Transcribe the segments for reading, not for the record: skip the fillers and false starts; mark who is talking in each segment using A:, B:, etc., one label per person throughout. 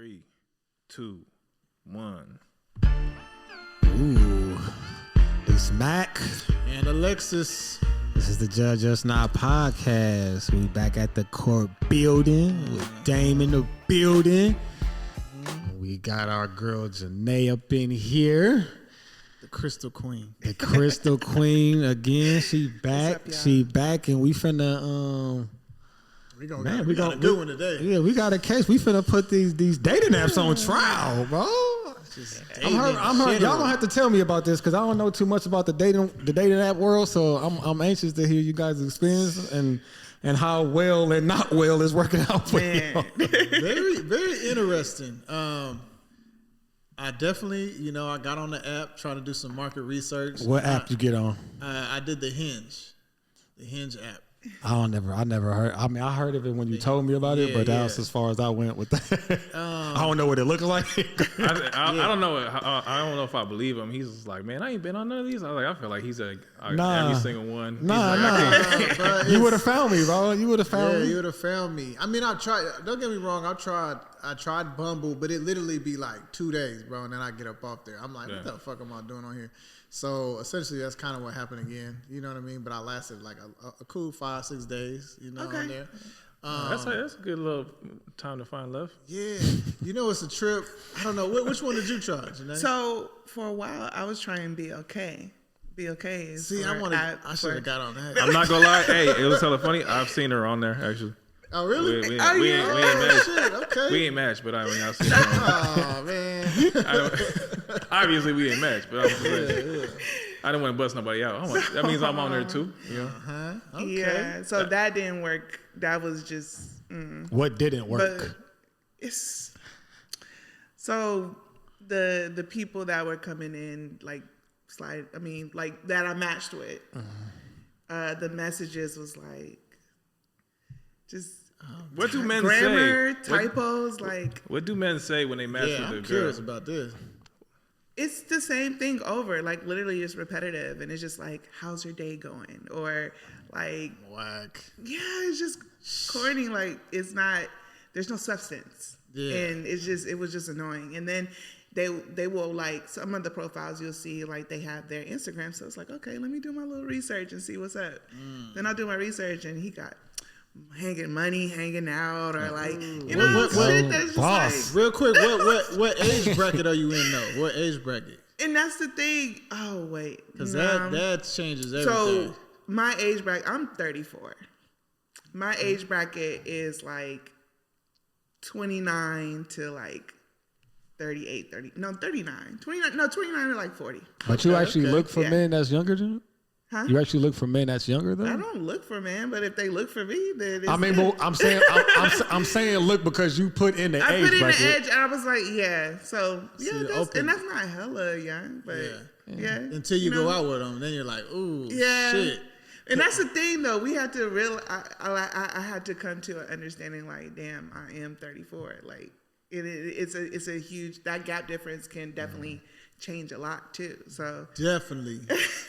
A: 3, 2, 1.
B: Ooh, it's Mac
C: and Alexis.
B: This is the Judge Us Not podcast. We back at the court building with Dame in the building. We got our girl Janae up in here.
C: The Crystal Queen.
B: The Crystal Queen again. She back. She back, and we finna
C: we got a good one today.
B: Yeah, we got a case. We finna put these dating apps on trial, bro. I'm hurt. Y'all gonna have to tell me about this because I don't know too much about the dating app world. So I'm anxious to hear you guys' experience and how well and not well is working out for you.
C: Very, very interesting. I definitely, I got on the app trying to do some market research.
B: What app you get on?
C: I did the Hinge app.
B: I never heard. I mean, I heard of it when you told me about it, but that was as far as I went with that. I don't know what it looks like.
A: I don't know. I don't know if I believe him. He's just like, man, I ain't been on none of these. I was like, I feel like he's every single one.
B: You would have found me, bro. You would have found me.
C: You would have found me. I mean, I tried. Don't get me wrong. I tried Bumble, but it literally be like 2 days, bro, and then I get up off there. I'm like, what the fuck am I doing on here? So essentially, that's kind of what happened again. You know what I mean? But I lasted like a cool 5-6 days. On there.
A: That's a good little time to find love.
C: Yeah, it's a trip. I don't know which one did you try, Janae?
D: So for a while, I was trying Be Okay. Be Okay is.
C: See, I should have got on that.
A: I'm not gonna lie. Hey, it was hella funny. I've seen her on there actually.
C: Oh really?
A: We ain't matched.
C: Shit, okay.
A: We ain't matched, but I mean, I've seen her on
C: there.
A: Oh man. Obviously, we ain't matched, but I didn't want to bust nobody out. That means I'm on there too.
C: Okay.
D: Yeah. So that didn't work. That was just.
B: What didn't work?
D: But it's so the people that were coming in like that I matched with. The messages was like just.
A: What do men
D: grammar,
A: say?
D: Typos,
A: What do men say when they match with a girl?
C: I'm curious about this.
D: It's the same thing over, like literally just repetitive, and it's just like, "How's your day going?" Or like,
C: whack.
D: Yeah, it's just corny. Like it's not. There's no substance. Yeah. And it was just annoying. And then they will like some of the profiles you'll see like they have their Instagram, so it's like, okay, let me do my little research and see what's up. Then I'll do my research, and he got. Hanging out, or like shit that's just like
C: real quick. What age bracket are you in though? What age bracket?
D: And that's the thing. Oh wait,
C: because that changes everything.
D: So my age bracket, I'm 34. My age bracket is like 29 to like 38, 30. No, 39. 29. No, 29 to like 40.
B: But you actually look for men that's younger than you?
D: Huh?
B: You actually look for men that's younger than?
D: I don't look for men, but if they look for me, then it's
B: I'm saying look because you put in the age bracket.
D: I put in the edge, and I was like, yeah. So and that's not hella young, but yeah.
C: Until you go out with them, then you're like, ooh, shit.
D: And that's the thing, though. We had to I had to come to an understanding, like, damn, I am 34. Like, it's a huge that gap difference can definitely. Change a lot too, so
C: definitely.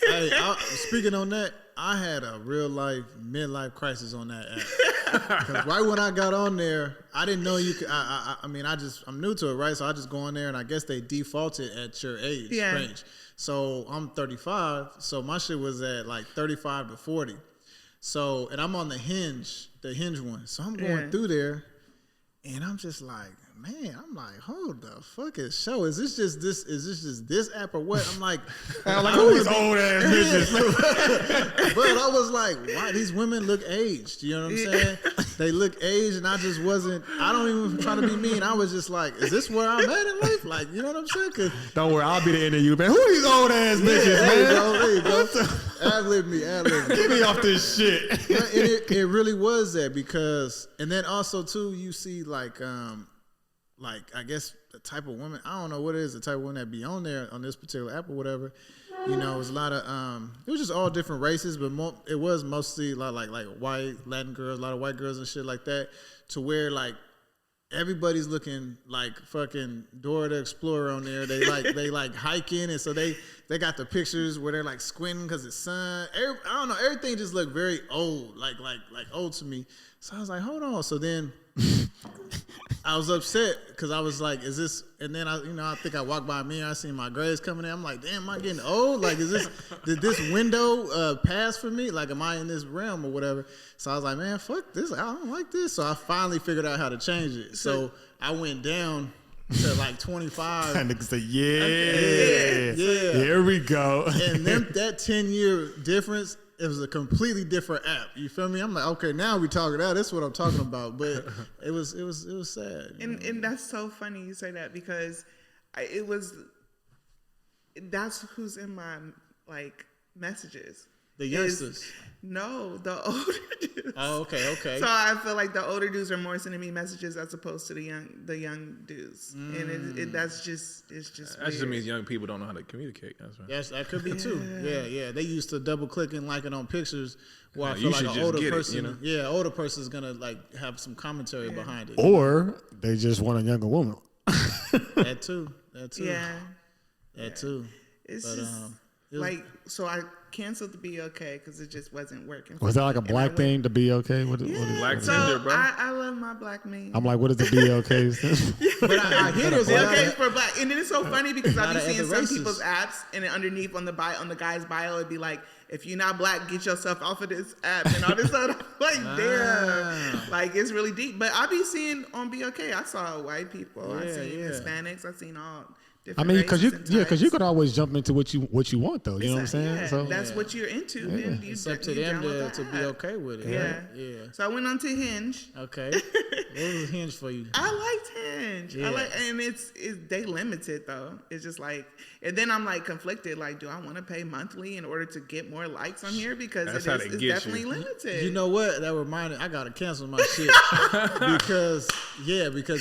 C: Hey, speaking on that, I had a real life midlife crisis on that app. Because right when I got on there, I didn't know you could. I'm new to it, right? So I just go on there, and I guess they defaulted at your age range. So I'm 35, so my shit was at like 35 to 40. So, and I'm on the Hinge one. So I'm going through there, and I'm just like. Man, I'm like, hold the fucking show. Is this just this app or what? I'm like,
B: who these old ass bitches?
C: But I was like, why these women look aged? You know what I'm saying? They look aged, and I just wasn't. I don't even try to be mean. I was just like, is this where I'm at in life? Like, you know what I'm saying?
B: Don't worry, I'll be the end of you, man. Who these old ass bitches, man?
C: There you go. Ad-lib me.
B: Get me off this shit.
C: And it really was that because, and then also too, you see like I guess the type of woman, I don't know what it is, the type of woman that be on there on this particular app or whatever, it was a lot of, it was just all different races, but it was mostly a lot like white, Latin girls, a lot of white girls and shit like that, to where like everybody's looking like fucking Dora the Explorer on there. They like hiking, and so they got the pictures where they're like squinting because it's sun. I don't know, everything just looked very old, like old to me. So I was like, hold on. So then I was upset because I was like, "Is this?" And then I think I walked by me and I seen my grades coming in. I'm like, "Damn, am I getting old? Like, did this window pass for me? Like, am I in this realm or whatever?" So I was like, "Man, fuck this. I don't like this." So I finally figured out how to change it. So I went down to like 25.
B: And nigga said, yeah, here we go.
C: And then that 10-year difference. It was a completely different app. You feel me? I'm like, okay, now we talking out. That's what I'm talking about. But it was sad.
D: And that's so funny you say that because that's who's in my like messages.
C: The youngsters.
D: No, the older dudes.
C: Oh, okay.
D: So I feel like the older dudes are more sending me messages as opposed to the young dudes, and that's just
A: that
D: weird.
A: just means young people don't know how to communicate. That's right.
C: Yes, that could be too. Yeah. They used to double click and like it on pictures. Where I
A: you
C: feel like
A: should
C: an
A: just
C: older
A: get it,
C: person,
A: you know?
C: yeah, older person is gonna like have some commentary behind it.
B: Or they just want a younger woman.
C: That too.
D: Yeah.
C: That too.
D: It's just so I canceled the Be Okay because it just wasn't working.
B: Was that like a black thing to be okay? What is
A: Black
D: so
A: Tinder, bro.
D: I love my black man.
B: I'm like, what is the Be Okay?
C: But I hear there's
D: Be Okay for black, and then it's so funny because I be seeing some
C: races.
D: people's apps, and then underneath on the guy's bio, it'd be like, if you're not black, get yourself off of this app and all this stuff. Like, damn, like it's really deep. But I be seeing on Be Okay. I saw white people, I seen Hispanics, I seen all.
B: I mean, because you could always jump into what you want though. You know what I'm saying?
D: Yeah,
B: so
D: that's what you're into. Then
C: it's up to them to be okay with it.
D: Yeah. So I went on to Hinge.
C: Okay. What was Hinge for you?
D: I liked Hinge.
C: Yeah.
D: And it's they limited though. It's just like, and then I'm like conflicted. Like, do I want to pay monthly in order to get more likes on here because it's definitely limited.
C: You know what? That reminded. I gotta cancel my shit because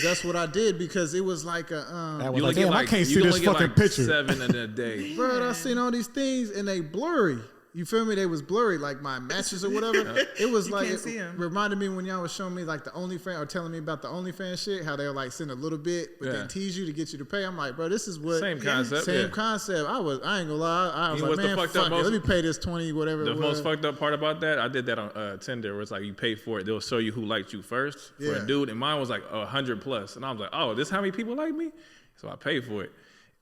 C: that's what I did because it was like a
B: that was like, damn, I can't see this fucking picture.
A: 7 in a day.
C: Bro, I seen all these things and they blurry. You feel me? They was blurry, like my matches or whatever. It was like, it reminded me when y'all was showing me like the OnlyFans or telling me about the OnlyFans shit, how they'll like send a little bit, but then tease you to get you to pay. I'm like, bro, this is what.
A: Same concept.
C: Same concept. I ain't gonna lie. I was like, man, fuck it. Let me pay this 20, whatever.
A: The most fucked up part about that, I did that on Tinder, where it's like you pay for it. They'll show you who liked you first for a dude, and mine was like 100 plus, and I was like, oh, this how many people like me? So I paid for it.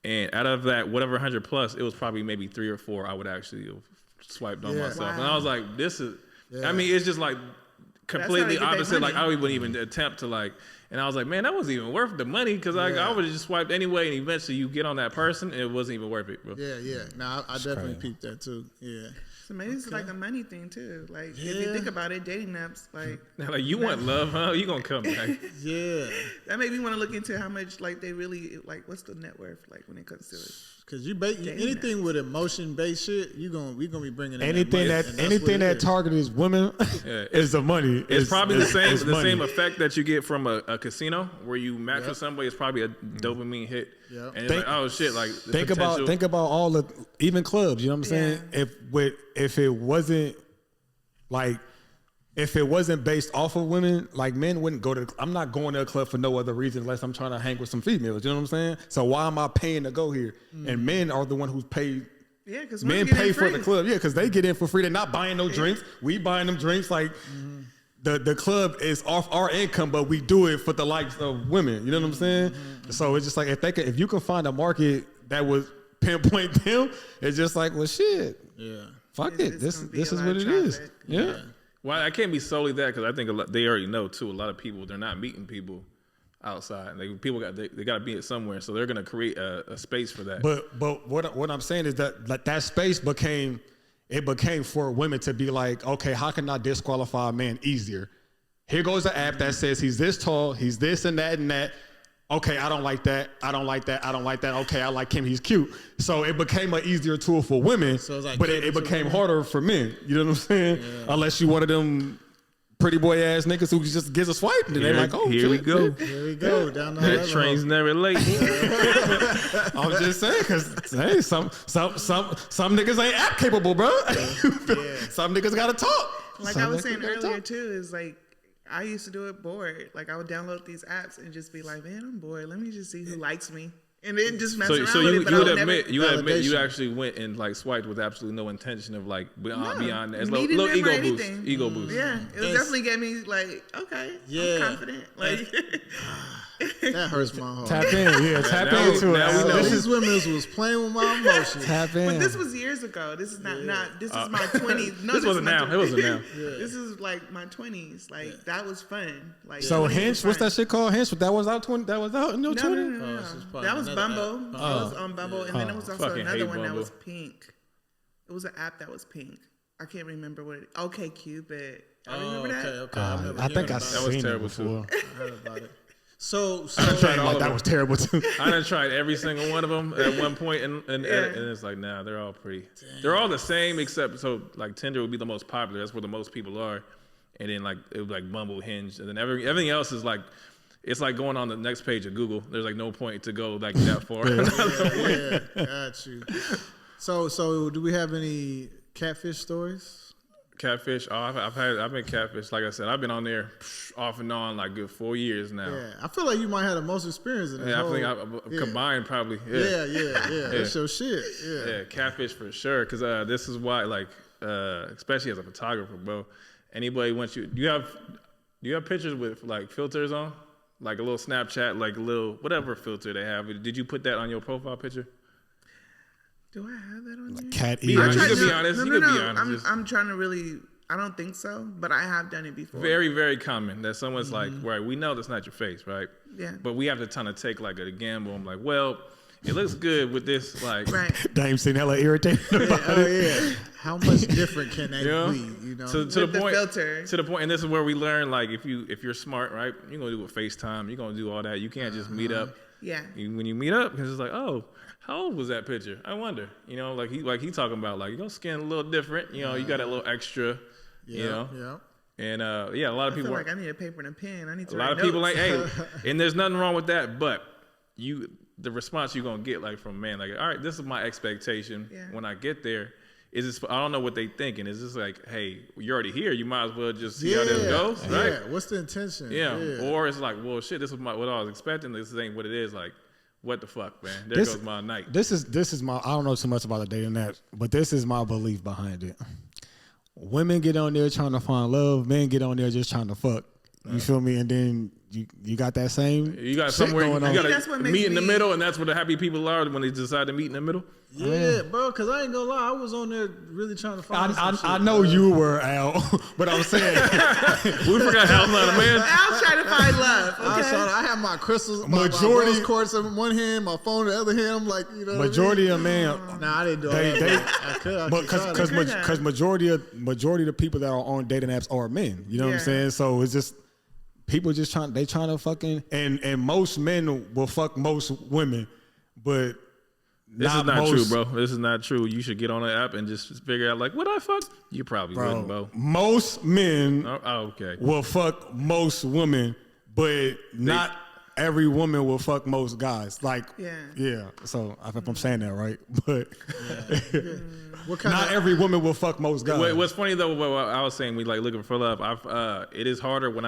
A: And out of that, whatever 100 plus, it was probably maybe 3 or 4 I would actually have swiped on myself. Wow. And I was like, this is, I mean, it's just like completely opposite. Like I wouldn't even attempt to like, and I was like, man, that wasn't even worth the money because I would have just swiped anyway. And eventually you get on that person and it wasn't even worth it, bro.
C: Yeah. No, I definitely peeped that too. Yeah.
D: So maybe it's like a money thing too. Like if you think about it, dating apps, like
A: you want love, huh? You gonna come back?
D: That made me want to look into how much like they really like. What's the net worth like when it comes to it?
C: Because anything with emotion based shit, we gonna be bringing in
B: anything that targets women is the money.
A: It's probably the same effect that you get from a casino where you match with somebody. It's probably a dopamine hit. And it's like, oh shit! Like
B: think about all the even clubs. You know what I'm saying? If it wasn't like. If it wasn't based off of women, like men wouldn't go to. I'm not going to a club for no other reason unless I'm trying to hang with some females. You know what I'm saying? So why am I paying to go here? And men are the one who's paid.
D: Yeah, because
B: men pay for the club. Yeah, because they get in for free. They're not buying no drinks. We buying them drinks. Like the club is off our income, but we do it for the likes of women. You know what I'm saying? So it's just like if you can find a market that would pinpoint them, it's just like, well, shit. Yeah. Fuck it. This is what it is. Yeah.
A: Well, I can't be solely that because I think they already know too. A lot of people, they're not meeting people outside. They got to be it somewhere, so they're gonna create a space for that.
B: But what I'm saying is that space became for women to be like, okay, how can I disqualify a man easier? Here goes an app that says he's this tall, he's this and that and that. Okay, I don't like that. I don't like that. I don't like that. Okay, I like him. He's cute. So it became an easier tool for women, but it became harder for men. You know what I'm saying? Yeah. Unless you one of them pretty boy ass niggas who just gives a swipe, and they're like, "Oh,
A: here we go.
C: Here we go. Down the
A: that train's never late."
B: I'm just saying, because hey, some niggas ain't app capable, bro. Some niggas gotta talk.
D: Like I was saying earlier too, is like. I used to do it bored. Like I would download these apps and just be like, man, I'm bored. Let me just see who likes me. And then just mess around with it. But
A: you admit you actually went and like swiped with absolutely no intention of like beyond that. It's little ego boost.
D: Yeah. It definitely gave me like, okay, I'm confident. Like
C: That hurts my heart.
B: Tap in, tap into it.
C: These women was playing with my emotions.
B: Tap in.
D: But this was years ago. This is not. This is my 20s. No,
A: this wasn't now. It wasn't now.
D: This is like my 20s. Like that was fun. Like
B: so Hinge, what's that shit called? Hinge? That was out in your 20s?
D: No. That was Bumble. I was on Bumble, and then there was also another one that was pink. It was an app that was pink. I can't remember what it. Okay, Cupid. I remember that.
C: Okay.
B: I think I
A: that was terrible too.
C: I heard about it. So
A: I tried all of
B: that
A: them.
B: was terrible too.
A: I done tried every single one of them at one point, and it's like, nah, they're all pretty. Damn. They're all the same except like Tinder would be the most popular. That's where the most people are, and then like it was like Bumble, Hinge, and then everything else is like. It's like going on the next page of Google. There's like no point to go like that far.
C: Yeah, got you. So do we have any catfish stories?
A: Catfish. Oh, I've been catfish. Like I said, I've been on there off and on like good 4 years now.
C: Yeah, I feel like you might have the most experience in this.
A: I think I combined probably. Yeah.
C: That's your shit.
A: Yeah, catfish for sure. Because this is why, like, especially as a photographer, bro. Anybody wants you. Do you have pictures with like filters on? Like a little Snapchat, like a little whatever filter they have. Did you put that on your profile picture?
D: Do I have that on there?
B: Cat
A: You could be honest. You could be honest.
D: I'm trying to really. I don't think so, but I have done it before.
A: Very, very common that someone's like, right, we know that's not your face, right?
D: Yeah.
A: But we have to kind of take like a gamble. I'm like, well, it looks good with this, like.
D: Right.
B: Dame seem hella irritated about it.
C: How much different can they be? You know,
A: to the point.
D: Filter.
A: To the point, and this is where we learn, like, if you're smart, right, you're gonna do a FaceTime, you're gonna do all that. You can't just meet up.
D: Yeah.
A: When you meet up, because it's like, oh, how old was that picture? I wonder. You know, like he talking about, like, your skin a little different. You know, you got a little extra. You know.
C: Yeah.
A: And a lot of people.
D: I feel like I need a paper and a pen. I need to.
A: A lot of people like, hey, and there's nothing wrong with that, but the response you're gonna get, like, from man, like, all right, this is my expectation when I get there. Is this? I don't know what they thinking. Is this like, hey, you're already here. You might as well just see how this goes, right?
C: Yeah. What's the intention?
A: Yeah. Or it's like, well, shit, this is what I was expecting. This ain't what it is. Like, what the fuck, man? There goes my night.
B: This is my. I don't know too much about the dating app, but this is my belief behind it. Women get on there trying to find love. Men get on there just trying to fuck. You feel me? And then you got that same.
A: You got somewhere you got to meet in the middle, and that's where the happy people are when they decide to meet in the middle.
C: Yeah, bro. Because I ain't gonna lie, I was on there really trying to find.
B: I know you were Al, but I'm saying
A: we forgot Al's not a man.
D: Al's trying to find love. Okay?
C: I have my crystals, my rose quartz in one hand, my phone in the other hand. I'm like, you know.
B: Majority of men.
C: Nah, I didn't do that. I could.
B: Because majority of the people that are on dating apps are men. You know what I'm saying? So it's just. People just trying to fucking and most men will fuck most women, but
A: this is not true, bro. This is not true. You should get on the app and just figure out, like, would I fuck? You probably wouldn't, bro.
B: Most men
A: okay.
B: will fuck most women, but not every woman will fuck most guys. Like, yeah. So if I'm saying that right, but not every woman will fuck most guys.
A: What's funny though, what I was saying, we like looking for love. It is harder when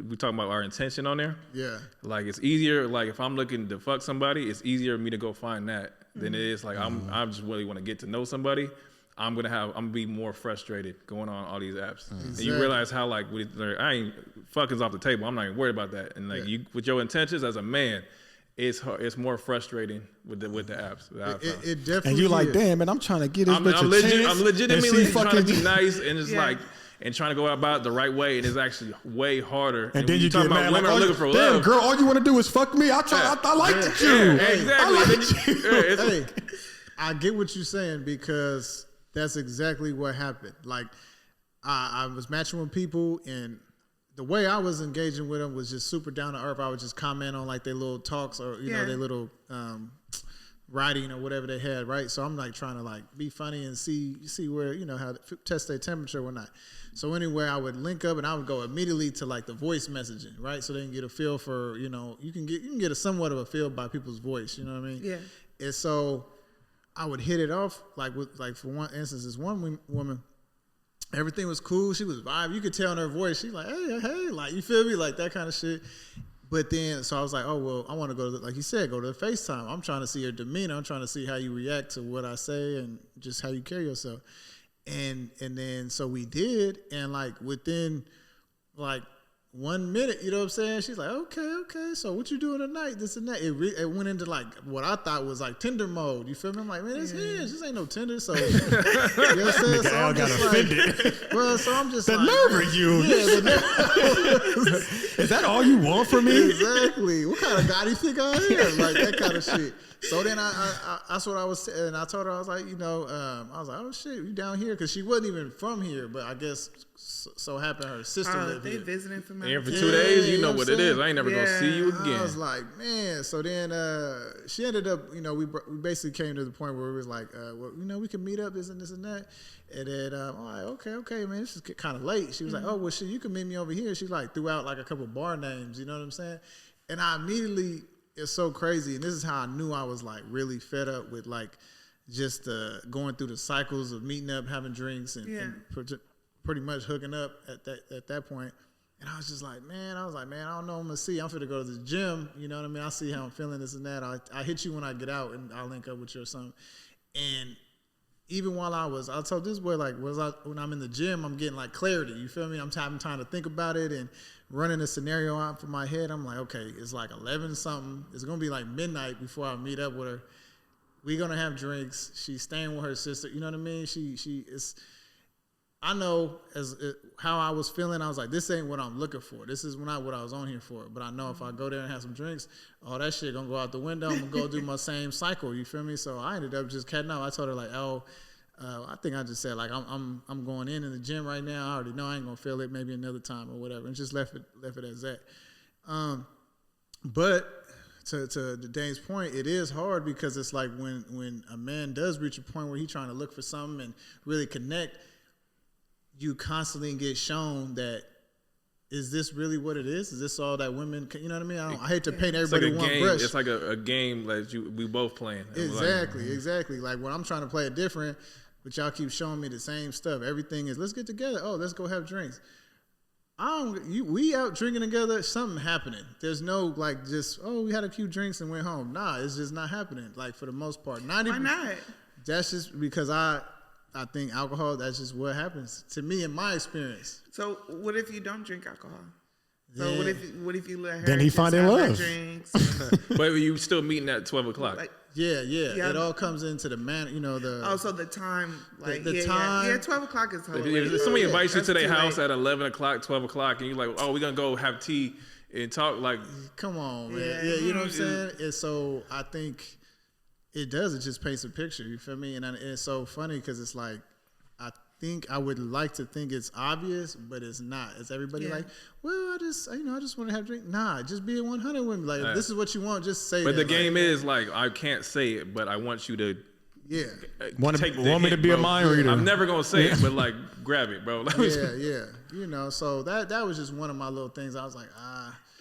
A: we talk about our intention on there. Yeah. Like, it's easier. Like, if I'm looking to fuck somebody, it's easier for me to go find that than it is like I just really want to get to know somebody. I'm gonna be more frustrated going on all these apps, and you realize how like I ain't fucking's off the table. I'm not even worried about that. And like you, with your intentions as a man, it's more frustrating with the apps.
C: It definitely.
B: And you like, damn, man, I'm trying to get this bitch a chance.
A: I'm legitimately trying to be nice and just like. And trying to go about it the right way, and it's actually way harder.
B: And then you
A: talk
B: get
A: about
B: mad,
A: women
B: like,
A: are looking for
B: damn,
A: love.
B: girl, all you want to do is fuck me. I liked you.
A: Yeah, exactly.
C: Hey, I get what you're saying because that's exactly what happened. Like, I was matching with people, and the way I was engaging with them was just super down to earth. I would just comment on like their little talks or you know their little writing or whatever they had, right? So I'm like trying to like be funny and see where, you know, how to test their temperature or whatnot. So anyway, I would link up and I would go immediately to like the voice messaging, right? So they can get a feel for, you know, you can get a somewhat of a feel by people's voice, you know what I mean? Yeah. And so I would hit it off like with like for one instance, this one woman, everything was cool. She was vibe. You could tell in her voice. She's like, hey, like, you feel me? Like that kind of shit. But then, so I was like, oh, well, I want to go to, like you said, go to the FaceTime. I'm trying to see your demeanor. I'm trying to see how you react to what I say and just how you carry yourself. And then, so we did. And like within like 1 minute, you know what I'm saying? She's like, okay. So what you doing tonight? This and that. It went into like what I thought was like Tinder mode. You feel me? I'm like, man, it's Hinge. This ain't no Tinder. So you know what I'm saying? So I'm just like, well, so I'm just
B: the
C: like,
B: nerve of you.
C: Yeah,
B: is that all you want from me?
C: Exactly. What kind of guy do you think I am? Like that kind of shit. So then that's what I was saying. And I told her, I was like, I was like, oh shit, you down here? Because she wasn't even from here, but I guess so happened her sister lived
D: they
C: here.
D: visiting from
A: And for 2 days, you know what it is. I ain't never
D: Yeah.
A: gonna see you again.
C: I was like, man. So then she ended up, we basically came to the point where it was like, well, we can meet up, this and this and that. And then I'm like, okay, man, this is kind of late. She was like, oh, well, shit, you can meet me over here. She like threw out like a couple bar names, you know what I'm saying? And I immediately, it's so crazy. And this is how I knew I was like really fed up with like just going through the cycles of meeting up, having drinks, and pretty much hooking up at that point. And I was just like, man, I don't know what I'm going to see. I'm finna go to the gym. You know what I mean? I'll see how I'm feeling, this and that. I hit you when I get out, and I'll link up with you or something. And even while I told this boy, like, when I'm in the gym, I'm getting like clarity. You feel me? I'm having time to think about it and running a scenario out for my head. I'm like, okay, it's like 11 something. It's going to be like midnight before I meet up with her. We're going to have drinks. She's staying with her sister. You know what I mean? She is, I know how I was feeling. I was like, this ain't what I'm looking for. This is not what I was on here for. But I know if I go there and have some drinks, all that shit going to go out the window. I'm going to go do my same cycle. You feel me? So I ended up just cutting out. I told her like, I think I just said like I'm going in the gym right now. I already know I ain't gonna feel it. Maybe another time or whatever, and just left it as that. But to Dane's point, it is hard because it's like when a man does reach a point where he's trying to look for something and really connect, you constantly get shown that. Is this really what it is? Is this all that women? You know what I mean? I hate to paint everybody
A: like
C: one brush.
A: It's like a game that we both playing.
C: Exactly. Like when I'm trying to play it different, but y'all keep showing me the same stuff. Everything is let's get together. Oh, let's go have drinks. We out drinking together. Something happening. There's no like just we had a few drinks and went home. Nah, it's just not happening. Like for the most part,
D: Why not?
C: That's just because I think alcohol, that's just what happens to me in my experience.
D: So what if you don't drink alcohol? So what if you let her?
B: Then he find in love.
D: Drinks
A: But you still meeting at 12 o'clock.
D: like,
C: Yeah. It all comes into the man,
D: so the time, like
C: the time.
D: Yeah, 12 o'clock is
A: If somebody invites you to their house
D: late.
A: at 11 o'clock, 12 o'clock, and you're like, oh, we're going to go have tea and talk, like.
C: Come on, man.
D: Yeah.
C: Yeah, you know what I'm saying? And so I think it just paints a picture, you feel me? And it's so funny because it's like, I would like to think it's obvious, but it's not. It's everybody like, well, I just want to have a drink. Nah, just be 100 with me. Like, if this is what you want, just say
A: But
C: that.
A: the game is like, I can't say it, but I want you to
B: Want me to be
A: bro.
B: a mind reader.
A: I'm never going to say it, but like, grab it, bro.
C: Yeah. So that was just one of my little things. I was like,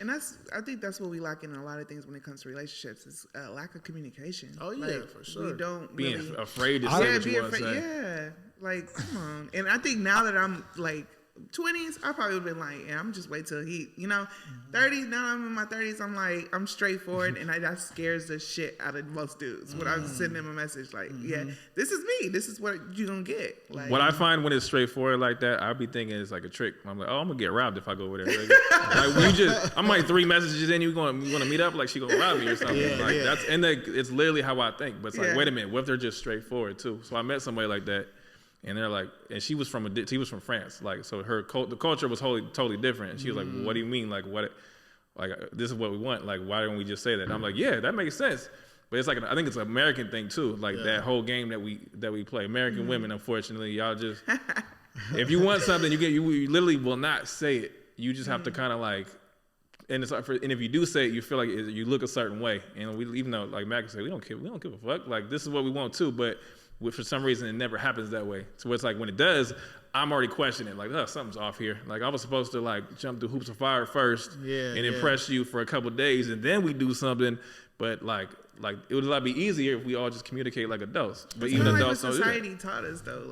D: And I think that's what we lack in a lot of things when it comes to relationships is a lack of communication.
C: Oh yeah,
D: like,
C: for sure.
D: We don't
A: being
D: really,
A: afraid to say what you want to say.
D: Yeah, like come on. And I think now that I'm like 20s, I probably would have been like, I'm just wait till 30s. Now I'm in my 30s. I'm like, I'm straightforward, and that scares the shit out of most dudes. When I was sending them a message like, this is me. This is what you gonna get. Like,
A: What I find when it's straightforward like that, I'll be thinking it's like a trick. I'm like, I'm gonna get robbed if I go over there. Like, I'm like 3 messages in, you want to meet up? Like she gonna rob me or something? It's literally how I think. But it's like, wait a minute, what if they're just straightforward too? So I met somebody like that. And they're like, and she was from France, like, so the culture was totally different. And she was like, well, what do you mean, like, what, like, this is what we want, like, why don't we just say that? And I'm like, yeah, that makes sense, but it's like, I think it's an American thing too, like that whole game that we play. American women, unfortunately, y'all just, if you want something, you literally will not say it. You just have to kind of like, and it's like and if you do say it, you feel like you look a certain way. And even though, like Mac said, we don't give a fuck. Like this is what we want too, but. For some reason, it never happens that way. So it's like when it does, I'm already questioning, like, something's off here. Like I was supposed to like jump through hoops of fire first and impress you for a couple of days, and then we do something. But like it would a lot be easier if we all just communicate like adults. But even adults don't do that.
D: Society taught us though,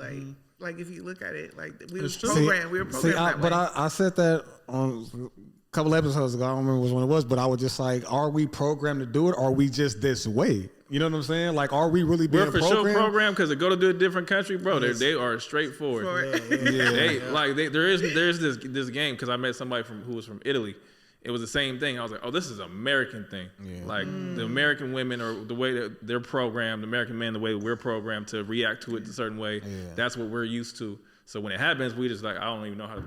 D: like if you look at it, like we were programmed. We were programmed that way.
B: But I said that on a couple episodes ago. I don't remember when it was, but I was just like, are we programmed to do it, or are we just this way? You know what I'm saying? Like, are we really being
A: we're for
B: programmed?
A: sure programmed because they go to a different country, bro. They are straightforward. There's this game because I met somebody who was from Italy. It was the same thing. I was like, oh, this is an American thing. Yeah. Like the American women or the way that they're programmed, the American men, the way that we're programmed to react to it a certain way. Yeah. That's what we're used to. So when it happens, we just like, I don't even know how to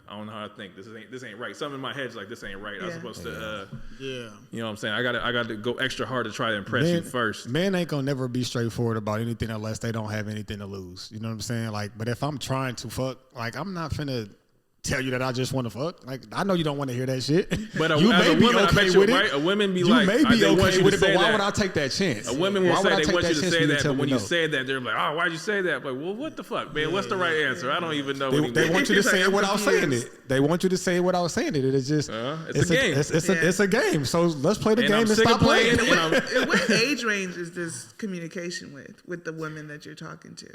A: I don't know how to think. This ain't right. Something in my head is like, this ain't right. I'm supposed to, you know what I'm saying? I got to go extra hard to try to impress you first.
B: Men ain't gonna never be straightforward about anything unless they don't have anything to lose. You know what I'm saying? Like, but if I'm trying to fuck, like, I'm not finna tell you that I just want to fuck. Like, I know you don't want to hear that shit.
A: But
B: you may be
A: woman,
B: okay with it.
A: Right? A woman be
B: you
A: like,
B: may be okay with it, but why
A: that.
B: would I take that chance?
A: A woman will say they want you to say that, but when you say that, they're like, oh, why'd you say that? Like, well, what the fuck, man? What's the right answer? I don't even know.
B: They want you to say it without saying it. They want you to say it without saying it. It's just,
A: it's a game.
B: It's a game. So let's play the game and stop playing.
D: What age range is this communication with the women that you're talking to?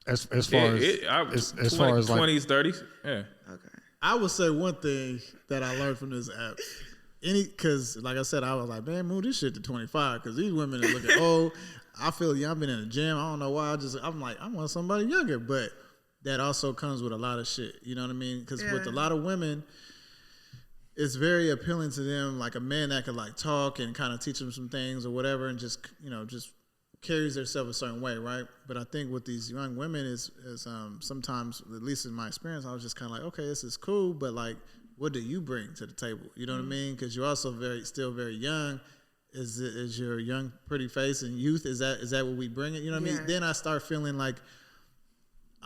B: As far as
A: 20s, 30s, yeah.
D: Okay.
C: I would say one thing that I learned from this app, because like I said, I was like, man, move this shit to 25, because these women are looking old. I feel young. I've been in the gym. I don't know why. I'm like, I want somebody younger, but that also comes with a lot of shit. You know what I mean? Because with a lot of women, it's very appealing to them, like a man that could like talk and kind of teach them some things or whatever, and just carries themselves a certain way, right? But I think with these young women is sometimes, at least in my experience, I was just kind of like, okay, this is cool, but like, what do you bring to the table? You know what I mean? Because you're also still very young. Is your young, pretty face and youth? Is that what we bring it? You know what I mean? Then I start feeling like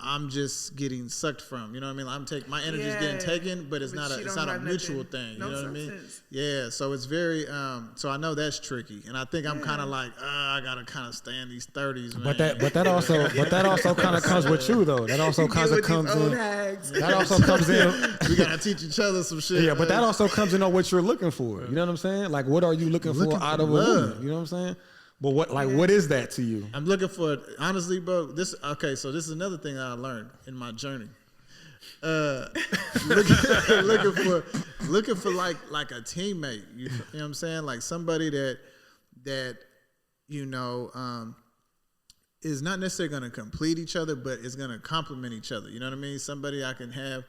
C: I'm just getting sucked from. You know what I mean? My energy's getting taken, but it's not a mutual thing. You know what I mean? Yeah. So it's very. So I know that's tricky, and I think I'm kind of like, I gotta kind of stay in these 30s. Man.
B: But that also kind of comes with you though. That also comes in. That also comes in.
C: We gotta teach each other some shit.
B: Yeah, but that also comes in on what you're looking for. You know what I'm saying? Like, what are you looking for out of a woman? You know what I'm saying? But what is that to you?
C: I'm looking for, honestly, bro. So this is another thing that I learned in my journey. Looking for like a teammate. You know what I'm saying? Like somebody that is not necessarily going to complete each other, but is going to complement each other. You know what I mean? Somebody I can have.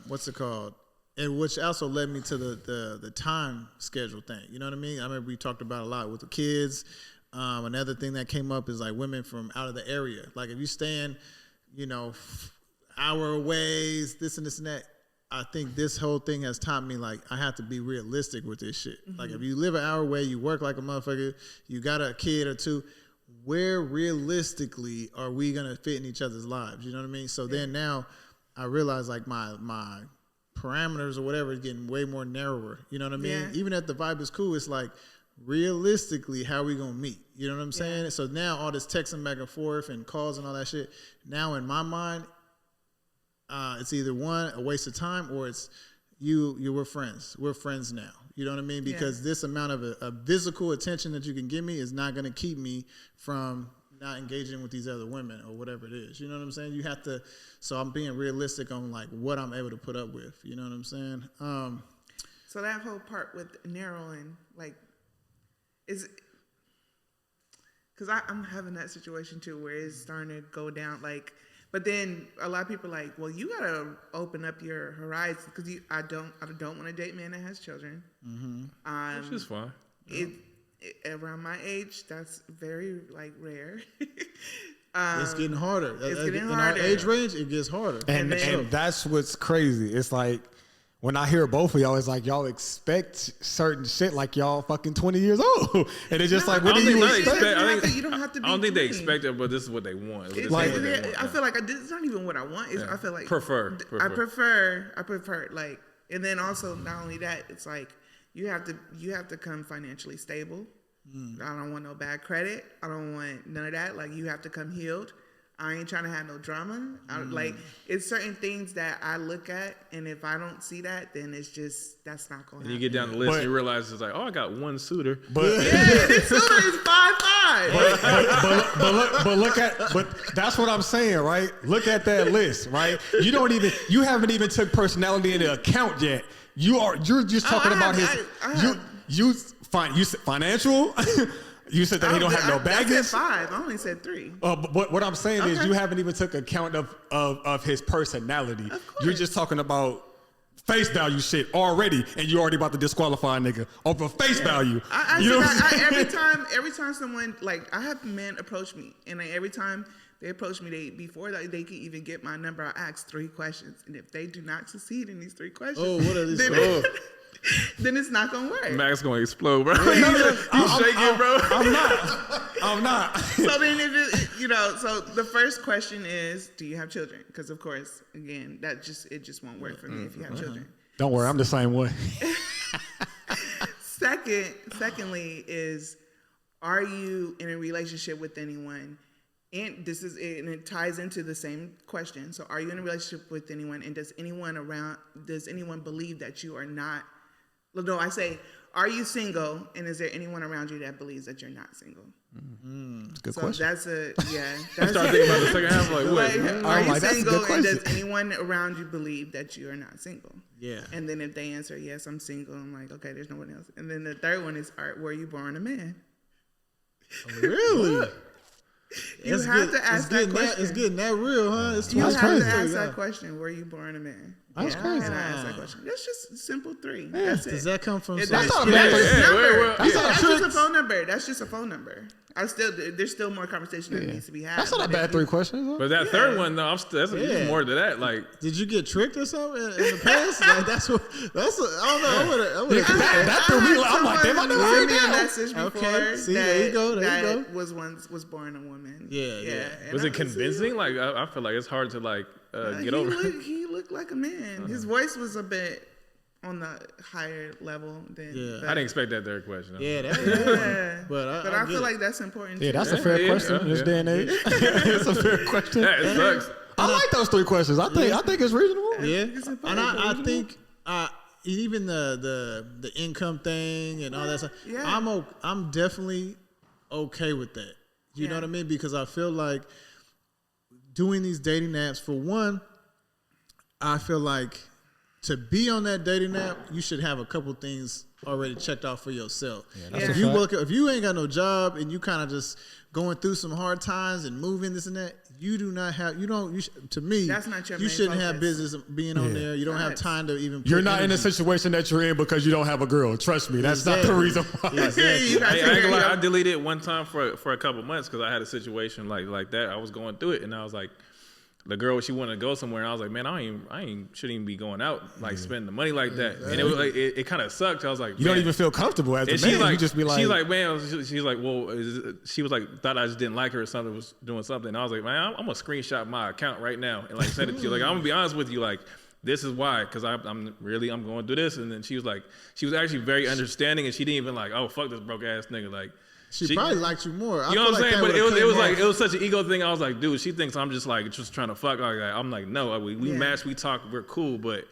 C: What's it called? And which also led me to the time schedule thing. You know what I mean? I remember we talked about a lot with the kids. Another thing that came up is like women from out of the area. Like if you stand, hour away, this and that. I think this whole thing has taught me like I have to be realistic with this shit. Mm-hmm. Like if you live an hour away, you work like a motherfucker, you got a kid or two, where realistically are we gonna fit in each other's lives? You know what I mean? So then now I realize like my parameters or whatever is getting way more narrower. You know what I mean? Yeah. Even if the vibe is cool, it's like realistically, how we gonna meet? You know what I'm saying? Yeah. So now all this texting back and forth and calls and all that shit. Now in my mind, it's either one, a waste of time, or it's we're friends. We're friends now. You know what I mean? Because this amount of physical attention that you can give me is not gonna keep me from not engaging with these other women or whatever it is. You know what I'm saying? You have to, so I'm being realistic on like what I'm able to put up with. You know what I'm saying?
D: So that whole part with narrowing, like, is, because I'm having that situation too where it's starting to go down, like, but then a lot of people are like, well, you gotta open up your horizons because I don't want to date a man that has children.
A: Mm-hmm. Which is fine.
D: Around my age, that's very like rare.
C: It's getting harder.
D: It's getting harder.
C: In our age range, it gets harder.
B: And that's what's crazy. It's like when I hear both of y'all, it's like y'all expect certain shit like y'all fucking 20 years old, and it's just like, what do you expect?
D: You don't have to be.
A: I don't think they expect it, but this is what they want.
D: I feel like it's not even what I want. I feel like I prefer like, and then also not only that, it's like. You have to come financially stable. I don't want no bad credit. I don't want none of that. Like you have to come healed. I ain't trying to have no drama. Like it's certain things that I look at, and if I don't see that, then it's just that's not going to happen.
A: You get down the list and you realize it's like, oh, I got one suitor.
B: But
D: this suitor is 5'5".
B: But that's what I'm saying, right? Look at that list, right? You haven't even took personality into account yet. You're just talking about financial. You said that he don't have no baggage?
D: I said 5. I only said 3.
B: But what I'm saying is you haven't even took account of his personality.
D: Of course.
B: You're just talking about face value shit already, and you're already about to disqualify a nigga off of face value.
D: Every time someone, like, I have men approach me, and every time they approach me, before they can even get my number, I ask 3 questions, and if they do not succeed in these 3 questions,
C: what are these?
D: Then it's not gonna work.
A: Max gonna explode, bro. You shaking, bro.
B: I'm not.
D: So then, so the first question is, do you have children? Because of course, again, it just won't work for me if you have children.
B: Don't worry, I'm the same way.
D: Secondly, is, are you in a relationship with anyone? And it ties into the same question. So, are you in a relationship with anyone? And does anyone believe that you are not? No, I say, are you single? And is there anyone around you that believes that you're not single?
B: That's a good
D: So
B: question.
D: that's
A: I started thinking about the second half. Like, what?
D: Are you
B: that's a
D: single?
B: good
D: And
B: question.
D: does anyone around you believe that you are not single?
C: Yeah.
D: And then if they answer yes, I'm single, I'm like, okay, there's no one else. And then the third one is, were you born a man?
C: Really?
D: You have to ask that question.
C: It's getting that real, huh?
D: You have
B: crazy.
D: to ask that question. Were you born a man?
B: That's crazy.
D: And I ask that question. It's just simple 3. That's it.
C: Does that come from?
D: That's
B: not a
D: just
B: bad
D: number.
B: That's not
D: That's
B: a
D: just a
B: trick.
D: phone number. That's just a phone number. There's still more conversation that needs to be had.
B: That's not a bad 3 questions. Huh?
A: But that third one, though, that's more to that. Like,
C: Did you get tricked or something in the past? Like I don't know. I would have.
B: That threw me. I'm like, damn, I never heard
D: me a
B: that.
D: message before.
C: Okay. See, there you go.
D: That was born a woman.
C: Yeah.
D: And
A: was
D: I
A: it convincing? Like, I feel like it's hard to like get over.
D: He looked like a man. His voice was a bit on the higher level than.
C: Yeah.
A: I didn't expect that third question.
C: Yeah,
D: But I feel like that's important.
B: Yeah,
D: too.
B: that's a fair question in this day and age. It's a fair question.
A: Yeah, it sucks.
B: I like those 3 questions. I think it's reasonable.
C: Yeah, and I think even the income thing and all that stuff.
D: Yeah.
C: I'm definitely okay with that. You know what I mean? Because I feel like doing these dating apps, for one, I feel like to be on that dating app, you should have a couple things already checked off for yourself. If you ain't got no job and you kind of just going through some hard times and moving this and that, to me,
D: that's not your
C: you
D: main
C: shouldn't
D: focus.
C: have business being on there. You don't have time to even.
B: You're not in a situation that you're in because you don't have a girl. Trust me, that's not the reason why.
A: I deleted it one time for a couple months because I had a situation like that. I was going through it, and I was like, the girl, she wanted to go somewhere, and I was like, man, I shouldn't even be going out, like spending the money like that. And it was like, it kind of sucked. I was like,
B: you don't even feel comfortable as a man.
A: Like,
B: you just be like,
A: she's like, man, she's like, well, she was like, thought I just didn't like her or something, was doing something. And I was like, man, I'm gonna screenshot my account right now and like send it to you. Like, I'm gonna be honest with you, like, this is why, because I'm going through this. And then she was actually very understanding, and she didn't even like, oh, fuck this broke ass nigga, like.
C: She probably liked you more.
A: You know what I'm saying? But it was such an ego thing. I was like, dude, she thinks I'm just trying to fuck like that. I'm like, no, we match, we talk, we're cool, but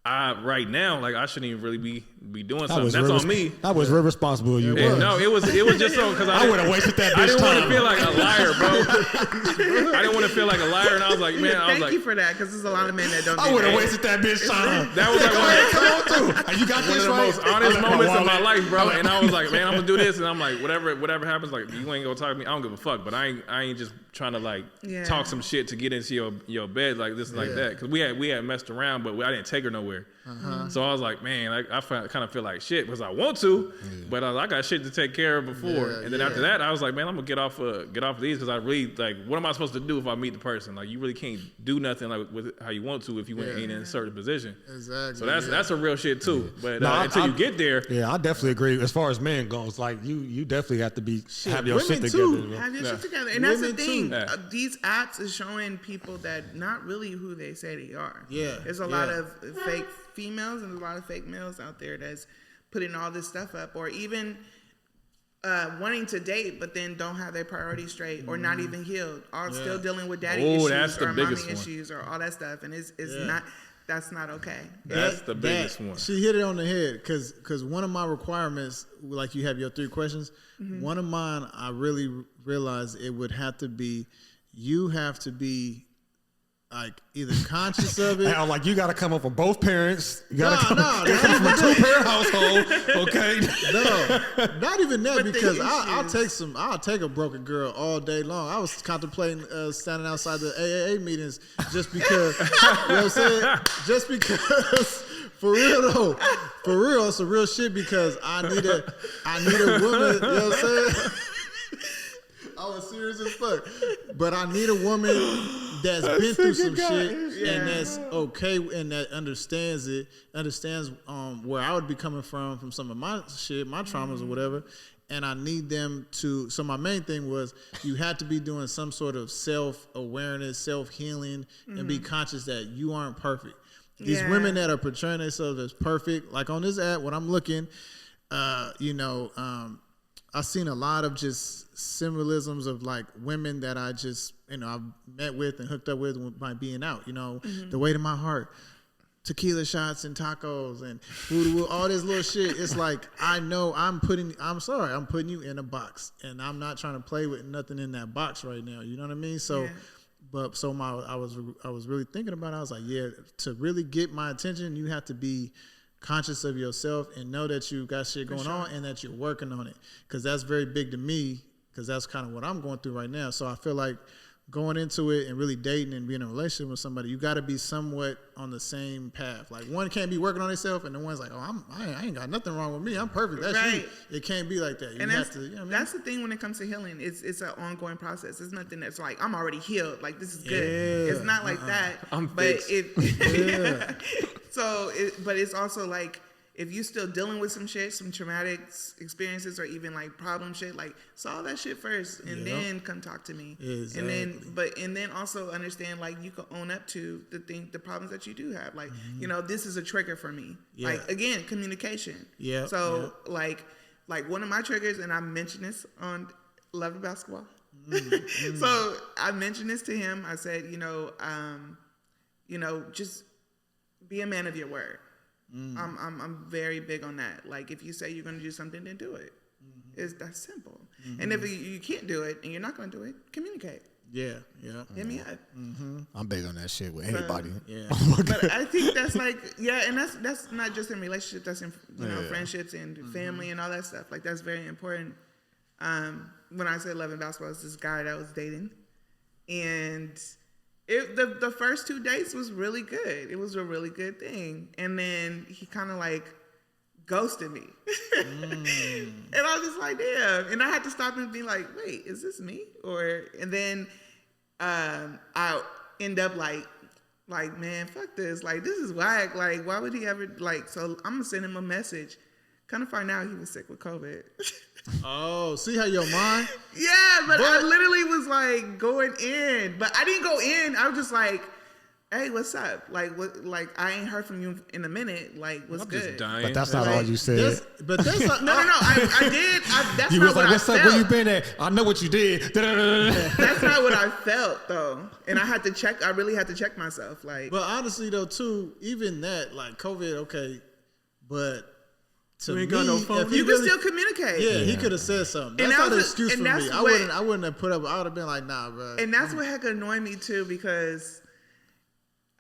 A: right now, like, I shouldn't even really be doing something. That's on me.
B: That was irresponsible. You
A: was. No, it was just so because
B: I would have wasted that.
A: I didn't want to feel like a liar, bro. I didn't want to feel like a liar, and I was like, man,
D: Thank you for that, because there's a lot of men that don't.
B: I would have wasted that bitch time.
A: That was like
B: come on through. You got
A: one of the most honest moments of my life, bro. And I was like, man, I'm gonna do this, and I'm like, whatever happens, like, you ain't gonna talk to me. I don't give a fuck. But I ain't just trying to like talk some shit to get into your bed like this and like that, because we had messed around, but I didn't take her nowhere. So I was like, man, I kind of feel like shit because I want to, but I got shit to take care of before. And then after that, I was like, man, I'm gonna get off of these, because I really, like, what am I supposed to do if I meet the person? Like, you really can't do nothing like with how you want to if you ain't in a certain position.
C: Exactly.
A: So that's a real shit too. But until you get there,
B: I definitely agree. As far as men goes, like, you definitely have to have your shit
C: too.
B: together.
D: Have your shit together, and that's the thing. These apps is showing people that not really who they say they are.
C: Yeah,
D: there's a lot of fake females and a lot of fake males out there that's putting all this stuff up, or even wanting to date but then don't have their priorities straight, or not even healed, still dealing with daddy issues or mommy issues or all that stuff, and it's not. That's not okay.
A: That's the biggest one.
C: She hit it on the head, because one of my requirements, like you have your 3 questions, one of mine, I really realized it would have to be, you have to be like either conscious of it.
B: Now, like you got to come up with both parents. You got to come
C: not
B: from a
C: even
B: 2-parent household. Okay.
C: No, not even that,
D: But
C: because I'll take a broken girl all day long. I was contemplating standing outside the AAA meetings just because. You know what I'm saying? Just because. For real though, for real, it's a real shit because I need a woman. You know what I'm saying? I was serious as fuck, but I need a woman that's been through some shit and that's okay and that understands where I would be coming from some of my shit, my traumas or whatever. And I need them to. So my main thing was you have to be doing some sort of self-awareness, self-healing, and be conscious that you aren't perfect. These women that are portraying themselves as perfect, like on this app, when I'm looking, I've seen a lot of just symbolisms of like women that I just, I've met with and hooked up with by being out, the weight of my heart, tequila shots and tacos and food, all this little shit. It's like, I know I'm putting you in a box and I'm not trying to play with nothing in that box right now. You know what I mean? So, I was really thinking about it. I was like, to really get my attention, you have to be conscious of yourself and know that you got shit going on and that you're working on it. Because that's very big to me, because that's kind of what I'm going through right now. So I feel like going into it and really dating and being in a relationship with somebody, you got to be somewhat on the same path. Like one can't be working on himself and the one's like, I ain't got nothing wrong with me. I'm perfect. That's you. It can't be like that.
D: That's the thing when it comes to healing. It's an ongoing process. It's nothing that's like, I'm already healed. Like this is good. Yeah. It's not like that.
A: I'm fixed.
D: But it's also like, if you still dealing with some shit, some traumatic experiences, or even like problem shit, like solve that shit first, and then come talk to me. Exactly. And then also understand, like, you can own up to the problems that you do have. Like, this is a trigger for me. Yeah. Like again, communication. Yeah. So like one of my triggers, and I mentioned this on Love and Basketball. So I mentioned this to him. I said, just be a man of your word. I'm very big on that. Like, if you say you're going to do something, then do it. That's simple. And if you can't do it and you're not going to do it, communicate.
C: Yeah.
D: Hit me up.
B: I'm big on that shit with anybody.
D: But I think that's like, and that's not just in relationships. That's in friendships and family and all that stuff. Like, that's very important. When I say Love and Basketball, it's this guy that I was dating, and the first 2 dates was really good. It was a really good thing. And then he kind of like ghosted me. And I was just like, damn. And I had to stop and be like, wait, is this me? And then I end up like, man, fuck this. Like, this is whack. Like, why would he ever, like, so I'm going to send him a message. Kind of find out he was sick with COVID.
C: Oh, see how your mind?
D: Yeah, but I literally was like going in, but I didn't go in. I was just like, "Hey, what's up? Like, what? Like, I ain't heard from you in a minute. Like, what's good?"
A: Just dying.
B: But that's not all you said.
C: That's not,
D: no. I did. That's
B: you
D: not
B: was like, "What's up? Where you been at? I know what you did."
D: That's not what I felt though, and I had to check. I really had to check myself. Like,
C: but honestly though, too, even that, like COVID, okay, but. To me,
D: no phone. You can still communicate.
C: Yeah, he could have said something. That's not an excuse for me. I wouldn't have put up. I would have been like, nah, bro.
D: And that's what heck annoyed me too, because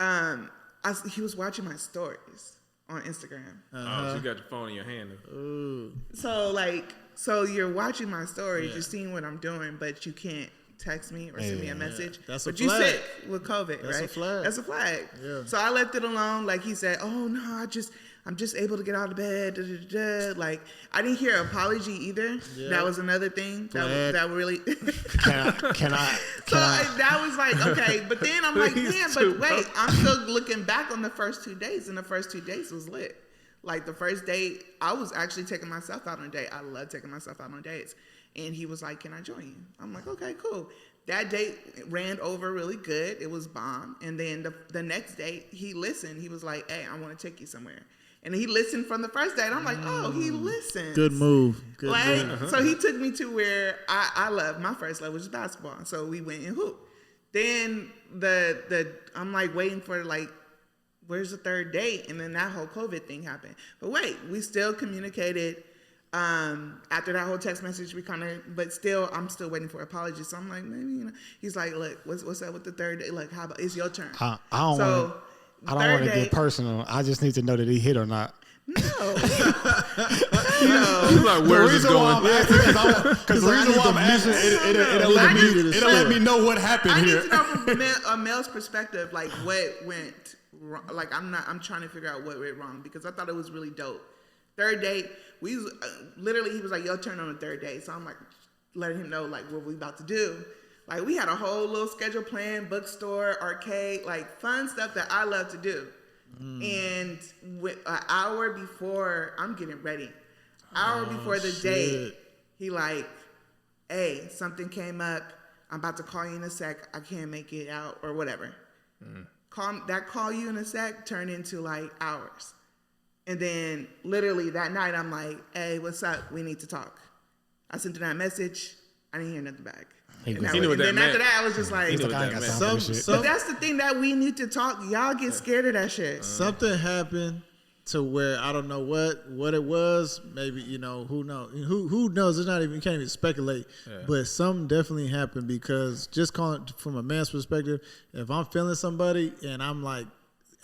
D: he was watching my stories on Instagram.
A: Oh, so you got your phone in your hand.
C: Ooh.
D: So you're watching my stories, you're seeing what I'm doing, but you can't text me or send me a message.
C: That's a flag.
D: But you sick with COVID,
C: That's
D: right?
C: That's a flag.
D: Yeah. So I left it alone. Like he said, oh no, I'm just able to get out of bed. Da, da, da. Like, I didn't hear an apology either. Yeah. That was another thing that really.
B: Can I?
D: That was like, okay, but then I'm like, damn, but wait, I'm still looking back on the first 2 days, and the first 2 days was lit. Like the first date, I was actually taking myself out on a date. I love taking myself out on dates, and he was like, "Can I join you?" I'm like, "Okay, cool." That date ran over really good. It was bomb. And then the next date, he listened. He was like, "Hey, I want to take you somewhere." And he listened from the first date. I'm like, oh, he listened.
C: Good move. Good move.
D: So he took me to where I love. My first love was basketball. So we went and hooped. Then I'm like waiting for like, where's the third date? And then that whole COVID thing happened. But wait, we still communicated After that whole text message, we kind of, but still, I'm still waiting for apologies. So I'm like, maybe, he's like, look, what's up with the third day? Like, how about, it's your turn.
B: I don't want to get personal. I just need to know that he hit or not.
D: No.
A: He's like, where's this going?
B: Because the reason why I'm asking, it'll let me know what happened here.
D: I need to know from a male's perspective, like what went wrong. Like I'm trying to figure out what went wrong because I thought it was really dope. Third date, we literally he was like, your turn on the third date. So I'm like letting him know like what we about to do. Like we had a whole little schedule planned, bookstore, arcade, like fun stuff that I love to do. And with an hour before I'm getting ready, before the date, he like, hey, something came up. I'm about to call you in a sec. I can't make it out or whatever. Call you in a sec turned into like hours. And then literally that night, I'm like, hey, what's up? We need to talk. I sent him that message. I didn't hear nothing back. And then after that, I was just like, but that's the thing that we need to talk. Y'all get scared of that shit.
C: Something happened to where I don't know what it was. Maybe, who knows? Who knows? It's not even, you can't even speculate. Yeah. But something definitely happened because just calling from a man's perspective, if I'm feeling somebody and I'm like,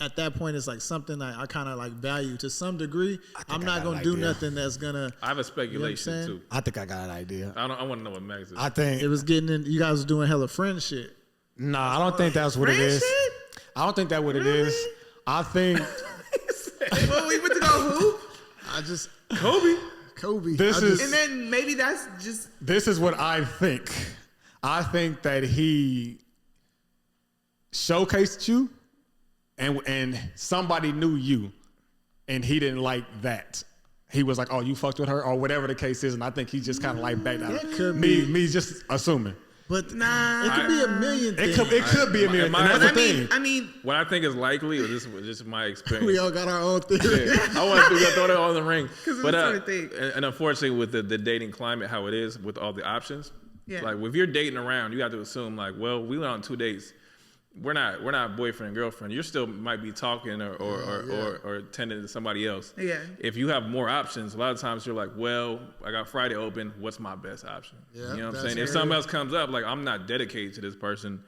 C: at that point, it's like something that I kind of like value to some degree. I'm not going to do nothing that's going to...
A: I have a speculation, too.
B: I think I got an idea.
A: I want to know what Max is.
B: I think...
C: It was getting in... You guys was doing hella friend shit.
B: Nah, I don't think that's what it is. I don't think that's what it is. I think...
D: Well, we went to go hoop?
A: Kobe.
D: And then maybe that's just...
B: This is what I think. I think that he showcased you. And somebody knew you, and he didn't like that. He was like, "Oh, you fucked with her," or whatever the case is. And I think he just kind of like backed out. Me just assuming.
C: But nah, it could be a million things.
B: It could be a million.
D: I mean,
A: what I think is likely, or this is my experience.
C: We all got our own theory.
A: Yeah, I want to throw that on the ring. But and unfortunately, with the dating climate, how it is with all the options, like if you're dating around, you have to assume like, well, we went on 2 dates. We're not boyfriend and girlfriend. You still might be talking or tending to somebody else. Yeah. If you have more options, a lot of times you're like, well, I got Friday open. What's my best option? Yeah, you know what I'm saying? If something else comes up, like I'm not dedicated to this person.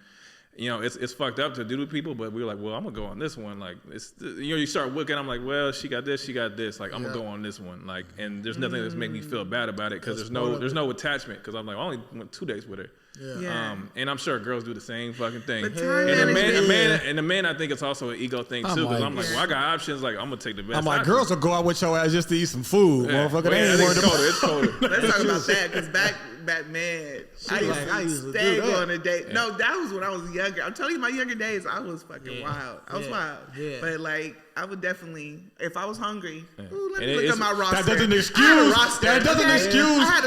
A: It's fucked up to do to people, but we're like, well, I'm gonna go on this one. Like it's you start looking. I'm like, well, she got this. Like I'm gonna go on this one. Like, and there's nothing that's making me feel bad about it because there's no attachment because I'm like, I only went 2 dates with her. Yeah. And I'm sure girls do the same fucking thing. And the man, I think it's also an ego thing too. Because I'm like, well, I got options. Like, I'm gonna take the best.
B: I'm like, girls will go out with your ass just to eat some food, motherfucker.
A: It's colder.
D: Let's talk about that because back man, I used to stay on a date. Yeah. No, that was when I was younger. I'm telling you, my younger days, I was fucking wild. I was wild. Yeah. But like, I would definitely, if I was hungry, let me look at my roster.
B: That doesn't excuse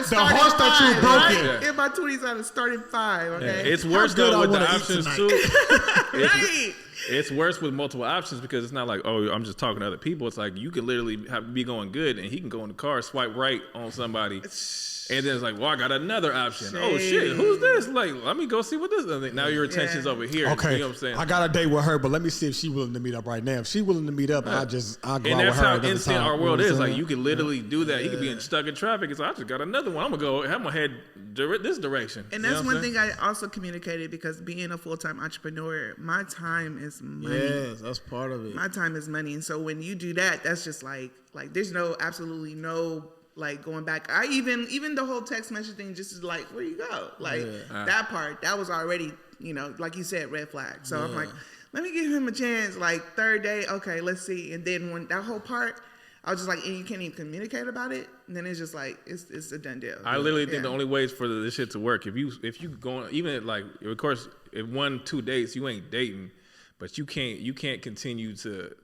B: the hearts that you broken.
D: Right? In my 20s, I had to start at 5. Okay,
A: yeah. It's worse though with the options too. It's worse with multiple options because it's not like, oh, I'm just talking to other people. It's like you could literally be going good, and he can go in the car, swipe right on somebody. And then it's like, well, I got another option. Shame. Oh shit, who's this? Like, let me go see what this is. Now your attention's over here.
B: Okay,
A: you know what I'm saying?
B: I got a date with her, but let me see if she's willing to meet up right now. If she's willing to meet up, I'll go out with her.
A: And that's how instant our world is. Like, you can literally do that. You could be stuck in traffic. It's like, I just got another one. I'm gonna head this direction.
D: And that's one thing I also communicated because being a full-time entrepreneur, my time is money.
C: Yes, that's part of it.
D: My time is money, and so when you do that, that's just like there's absolutely no. Like going back, I even the whole text message thing just is like, where you go? Like that part, that was already, like you said, red flag. So I'm like, let me give him a chance. Like third day, okay, let's see. And then when that whole part, I was just like, and you can't even communicate about it. And then it's just like, it's a done deal.
A: I literally think the only ways for this shit to work, if you go even like, of course, if 1-2 dates, you ain't dating, but you can't continue to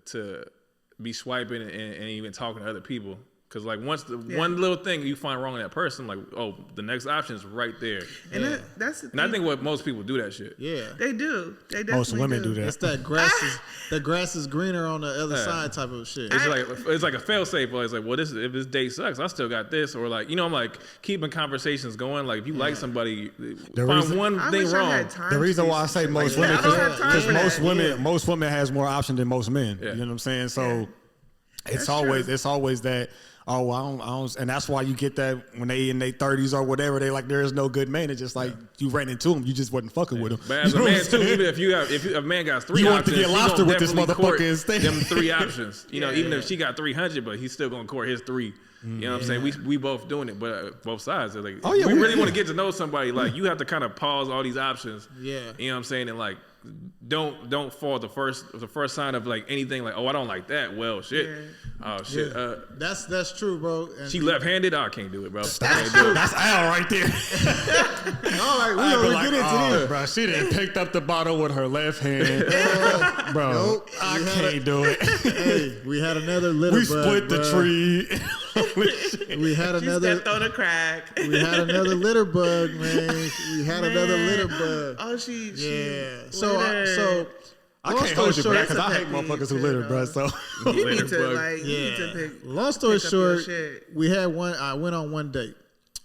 A: be swiping and even talking to other people. Because like once one little thing you find wrong in that person, like, oh, the next option is right there.
D: And that's the thing.
A: And I think what most people do that shit.
C: Yeah,
D: they do. They definitely
B: most women do that.
C: It's that grass is greener on the other side type of shit.
A: It's like a fail safe. It's like, well, if this date sucks, I still got this. Or like, I'm like keeping conversations going. Like if you like somebody, find one thing wrong.
B: The reason why I say most women, because most women has more options than most men. Yeah. You know what I'm saying? So. It's always that oh, well, I don't, and that's why you get that when they in their 30s or whatever, they like, there is no good man. It's just like you ran into him, you just wasn't fucking with him.
A: But as a man too, even if a man got 3
B: you
A: options,
B: want to get lobster with this motherfucker instead.
A: Them 3 options. You know, even if she got 300, but he's still gonna court his 3. You know what I'm saying? We both doing it, but both sides are like, we really want to get to know somebody. Like, you have to kind of pause all these options.
C: Yeah.
A: You know what I'm saying? And like, don't fall the first sign of like anything like, oh, I don't like that. Well, shit.
D: Yeah.
A: Oh shit.
C: Yeah. That's true, bro. And
A: she left-handed. Oh, I can't do it, bro.
B: That's true. That's Al right there.
C: All right, we gonna get into this,
B: bro. She done picked up the bottle with her left hand, bro.
C: Nope.
B: I can't do it.
C: Hey, we had another little.
B: We split the tree.
C: We had another.
D: She stepped on a crack.
C: We had another litter bug, man. We had another litter bug.
D: Oh, she.
C: So
B: I can't hold you back because I hate motherfuckers who litter, bro. So
D: you need to pick.
C: Long story short, we had one. I went on one date.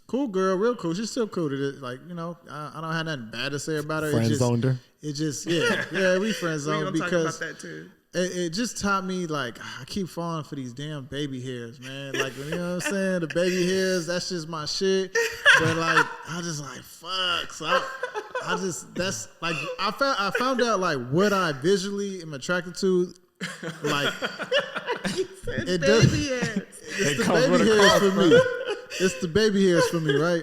C: Cool girl, real cool. She's still cool to this. Like, you know, I don't have nothing bad to say about her.
B: Friend zoned her.
C: It just we friend zoned because
D: talk about that too.
C: It just taught me, like, I keep falling for these damn baby hairs, man. Like, you know what I'm saying? The baby hairs, that's just my shit. But, like, I just, like, fuck. So, I just, that's, like, I found out, like, what I visually am attracted to. Like, it does. It's the baby hairs for me. It's the baby hairs for me, right?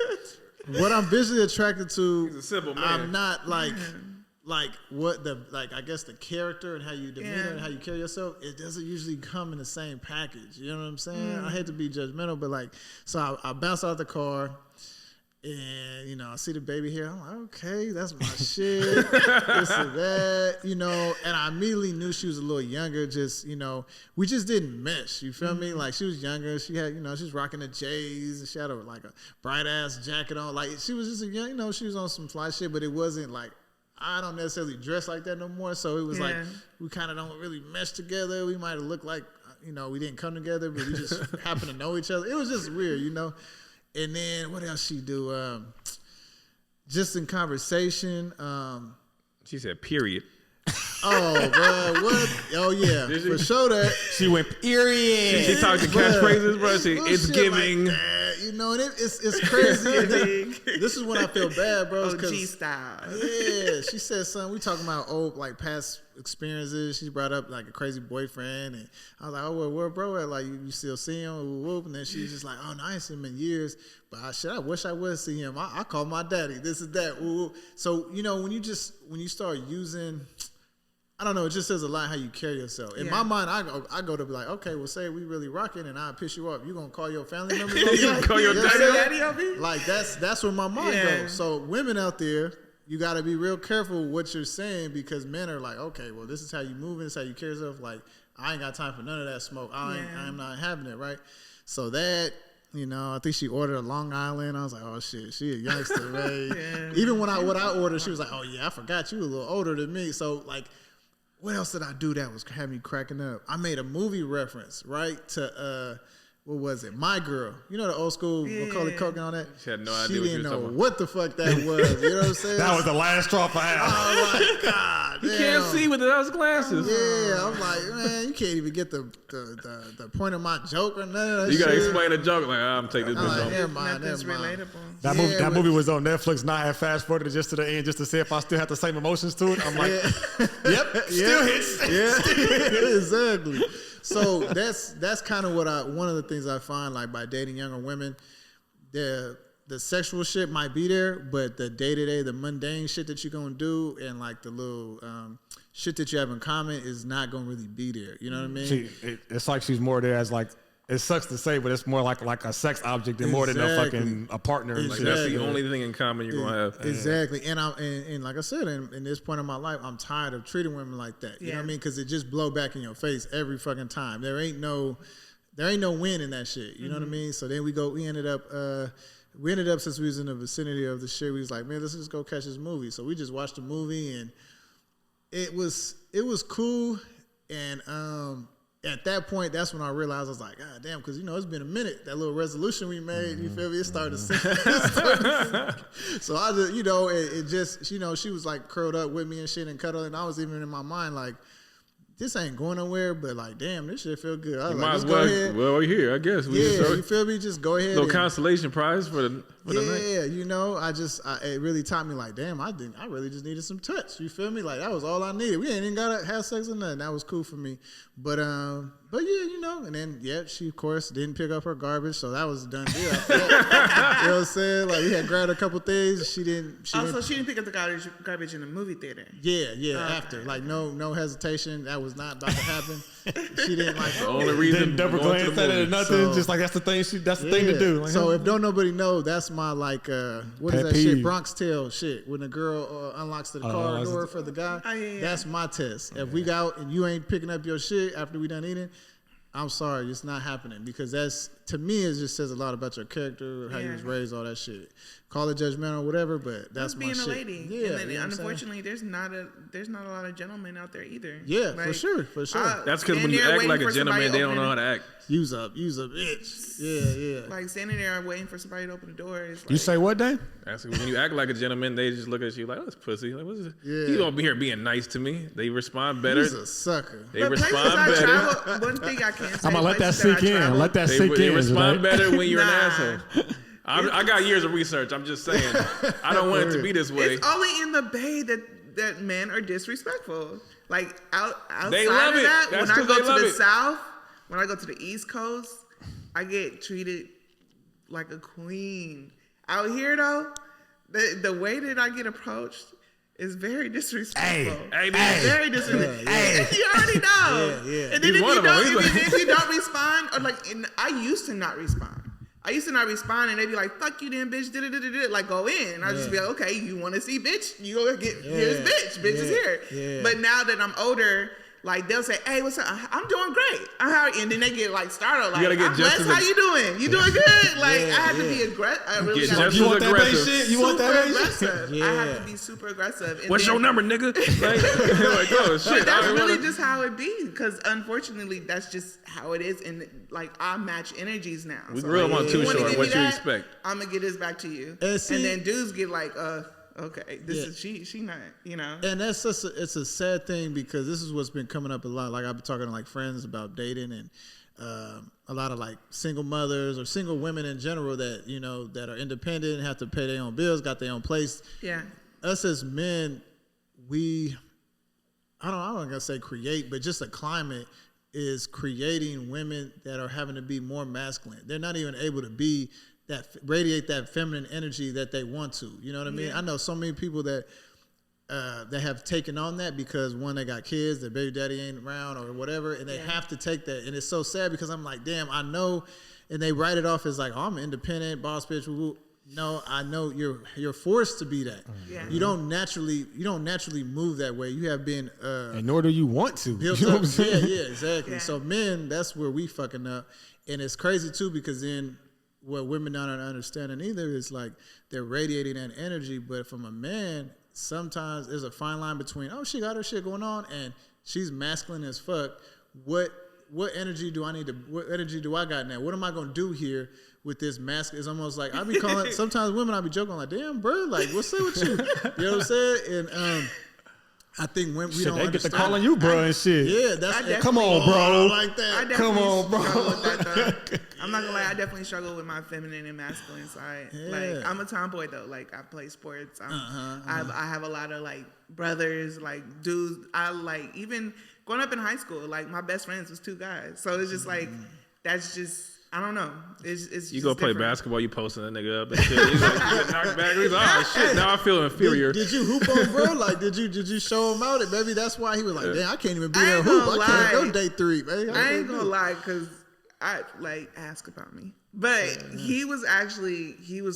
C: What I'm visually attracted to,
A: He's a simple man.
C: I'm not, like what the, like, I guess the character and how you demeanor and how you carry yourself, it doesn't usually come in the same package. You know what I'm saying? I hate to be judgmental, but like, so I bounced out the car and, you know, I see the baby hair. I'm like, okay, that's my shit. This and that, you know, and I immediately knew she was a little younger. Just, you know, we just didn't mesh. You feel me? Like, she was younger. She had, you know, she was rocking the J's and she had a bright ass jacket on. Like, she was just a young, you know, she was on some fly shit, but it wasn't like, I don't necessarily dress like that no more. So it was like, we kind of don't really mesh together. We might have looked like, you know, we didn't come together, but we just happen to know each other. It was just weird, you know. And then what else she do? Just in conversation.
A: She said, period.
C: Oh, bro, what? Oh, yeah, for sure that.
B: She went, period.
A: She talked in catchphrases, bro. It's giving.
C: Like that, you know, and it's crazy. This is when I feel bad, bro.
D: OG style.
C: Yeah, she said something. We talking about old, like, past experiences. She brought up, like, a crazy boyfriend. And I was like, oh, well, where bro at? Like, you still see him? Whoop. And then she was just like, oh, no, I ain't seen him in years. But I wish I would see him. I call my daddy. This is that. Whoop. So, you know, when you start using... I don't know. It just says a lot how you carry yourself. In my mind, I go to be like, okay, well, say we really rocking, and I piss you up. You gonna call your family members?
A: You call your
D: daddy on me?
C: Like that's where my mind goes. So women out there, you got to be real careful what you're saying because men are like, okay, well, this is how you move, this is how you carry yourself. Like, I ain't got time for none of that smoke. I'm not having it, right? So that. You know, I think she ordered a Long Island. I was like, oh shit, she a youngster, right? Even when what I ordered, she was like, oh yeah, I forgot you a little older than me. So like. What else did I do that was had me cracking up? I made a movie reference, right, to, what was it? My Girl. You know the old school Macaulay Culkin on that?
A: She had no idea
C: she
A: what
C: didn't
A: you
C: know
A: were talking
C: what the fuck that was. You know what I'm saying?
B: That was the last straw for Al.
C: Oh, my God.
A: You can't see with those glasses.
C: Yeah, I'm like, man, you can't even get the point of my joke or none of that
A: You got to
C: shit.
A: explain a joke. Like, I'm taking this bitch off.
C: Never mind.
D: Relatable.
B: That movie was on Netflix, and I had fast forwarded just to the end just to see if I still had the same emotions to it. I'm like, yep, still hits.
C: Yeah, exactly. So that's kind of one of the things I find, like, by dating younger women, the sexual shit might be there, but the day-to-day, the mundane shit that you're going to do and, like, the little shit that you have in common is not going to really be there. You know what I mean?
B: It's like she's more there as, like, it sucks to say, but it's more like a sex object than more than a partner.
A: Like, that's the only thing in common you're going to have.
C: Exactly. And like I said, in this point in my life, I'm tired of treating women like that. You know what I mean? Because it just blow back in your face every fucking time. There ain't no win in that shit. You know what I mean? So then we ended up, since we was in the vicinity of the shit, we was like, man, let's just go catch this movie. So we just watched the movie, and it was cool. And at that point, that's when I realized, I was like, God damn, because, you know, it's been a minute. That little resolution we made, you feel me? It started to sink. So I just, you know, it just, you know, she was like curled up with me and shit and cuddling. And I was even in my mind like, this ain't going nowhere, but like, damn, this shit feel good. I was
A: Might
C: like,
A: as
C: go ahead.
A: well, we're here, I guess.
C: You feel me? Just go ahead.
A: Little consolation prize for the night.
C: Yeah, you know, it really taught me like, damn, I really just needed some touch. You feel me? Like that was all I needed. We ain't even gotta have sex or nothing. That was cool for me. But yeah, you know, and then she of course didn't pick up her garbage, so that was a done deal. You know what I'm saying? Like we had grabbed a couple things. She didn't
D: pick up the garbage in the movie theater.
C: Yeah, after. Like no hesitation. That was not about to happen. She didn't like
A: the only reason.
B: Didn't double glance at it or nothing.
C: So,
B: just like that's the thing to do. Like,
C: so if don't nobody know, that's my like what is that
B: peeve.
C: shit? Bronx Tale shit. When the girl unlocks the car door for the guy. That's my test. If we go out and you ain't picking up your shit after we done eating, I'm sorry, it's not happening, because that's, to me, it just says a lot about your character, how you was raised, all that shit. Call it judgmental, whatever, but that's my shit. Being a lady.
D: Yeah, and then, you know, unfortunately, there's not a lot of gentlemen out there either.
C: Yeah, like, for sure.
A: That's because when you act like a gentleman, they don't know how to act.
C: Use a bitch. Yeah.
D: Like standing there waiting for somebody to open the door. Like,
B: you say what, Dan?
A: When you act like a gentleman, they just look at you like, oh, this pussy. Like, what's this? He don't be here being nice to me. They respond better.
C: He's a sucker.
A: They respond better.
D: One thing I can't say.
B: I'm gonna let that sink in. Let that sink in.
A: They respond better when you're an asshole. I got years of research. I'm just saying. I don't want it to be this way.
D: It's only in the Bay that men are disrespectful. Like outside
A: they love
D: of that,
A: it. That's
D: when I go to the
A: it.
D: South, when I go to the East Coast, I get treated like a queen. Out here though, the way that I get approached is very disrespectful. Very disrespectful. You already know.
C: Yeah.
D: And then if you don't respond, or like, I used to not respond. And they'd be like, fuck you then, bitch, like go in. And I'd just be like, okay, you want to see bitch? You go get, here's bitch. Bitch is here.
C: Yeah.
D: But now that I'm older, like they'll say, hey, what's up? I'm doing great. And then they get like startled, like, I'm blessed, how you doing? You doing good? Like I have to be aggressive. I really have to
B: you want that
A: aggressive.
B: shit? You want that
D: aggressive. I have to be super aggressive. And
A: what's your number, nigga? Like, oh shit.
D: But that's really just how it be, because unfortunately that's just how it is. And like I match energies now.
A: We grew up on Too Short. What you expect?
D: I'm gonna get this back to you. And then dudes get like, okay, this is she not, you know.
C: And that's just it's a sad thing, because this is what's been coming up a lot. Like I've been talking to like friends about dating, and a lot of like single mothers or single women in general that, you know, that are independent, have to pay their own bills, got their own place.
D: Yeah.
C: Us as men, I'm not gonna say create, but just a climate is creating women that are having to be more masculine. They're not even able to be radiate that feminine energy that they want to. You know what I mean? I know so many people that have taken on that because, one, they got kids, their baby daddy ain't around or whatever, and they have to take that. And it's so sad, because I'm like, damn, I know, and they write it off as like, oh, I'm independent, boss bitch. Woo-woo. No, I know you're forced to be that. Yeah. You don't naturally move that way. You have been
B: and nor do you want to.
C: Built
B: you know
C: up.
B: What I'm saying?
C: Yeah, exactly. Yeah. So men, that's where we fucking up. And it's crazy too, because then what women don't understand either is like they're radiating that energy, but from a man, sometimes there's a fine line between, oh, she got her shit going on and she's masculine as fuck. What energy do I need to? What energy do I got now? What am I gonna do here with this mask? It's almost like I be calling sometimes women. I be joking like, damn, bro, like what's up with you? You know what I'm saying? And I think when we don't
B: they
C: understand,
B: get to calling you bro and shit.
C: Yeah, that's
B: come on, bro.
C: Like that.
B: Come on, bro.
D: I'm not gonna lie, I definitely struggle with my feminine and masculine side. Yeah. Like I'm a tomboy though. Like I play sports. I have a lot of like brothers, like dudes. I like even growing up in high school. Like my best friends was 2 guys. So it's just like that's just. I don't know. It's
A: you go play basketball, you posting a nigga up and shit. He's like, you get knocked back. He's like, oh shit, now I feel inferior.
C: Did you hoop on, bro? Like, did you show him out? And maybe that's why he was like, damn, I can't even be there hoop. I can't go day 3, man.
D: I ain't gonna lie, because I like ask about me. But he was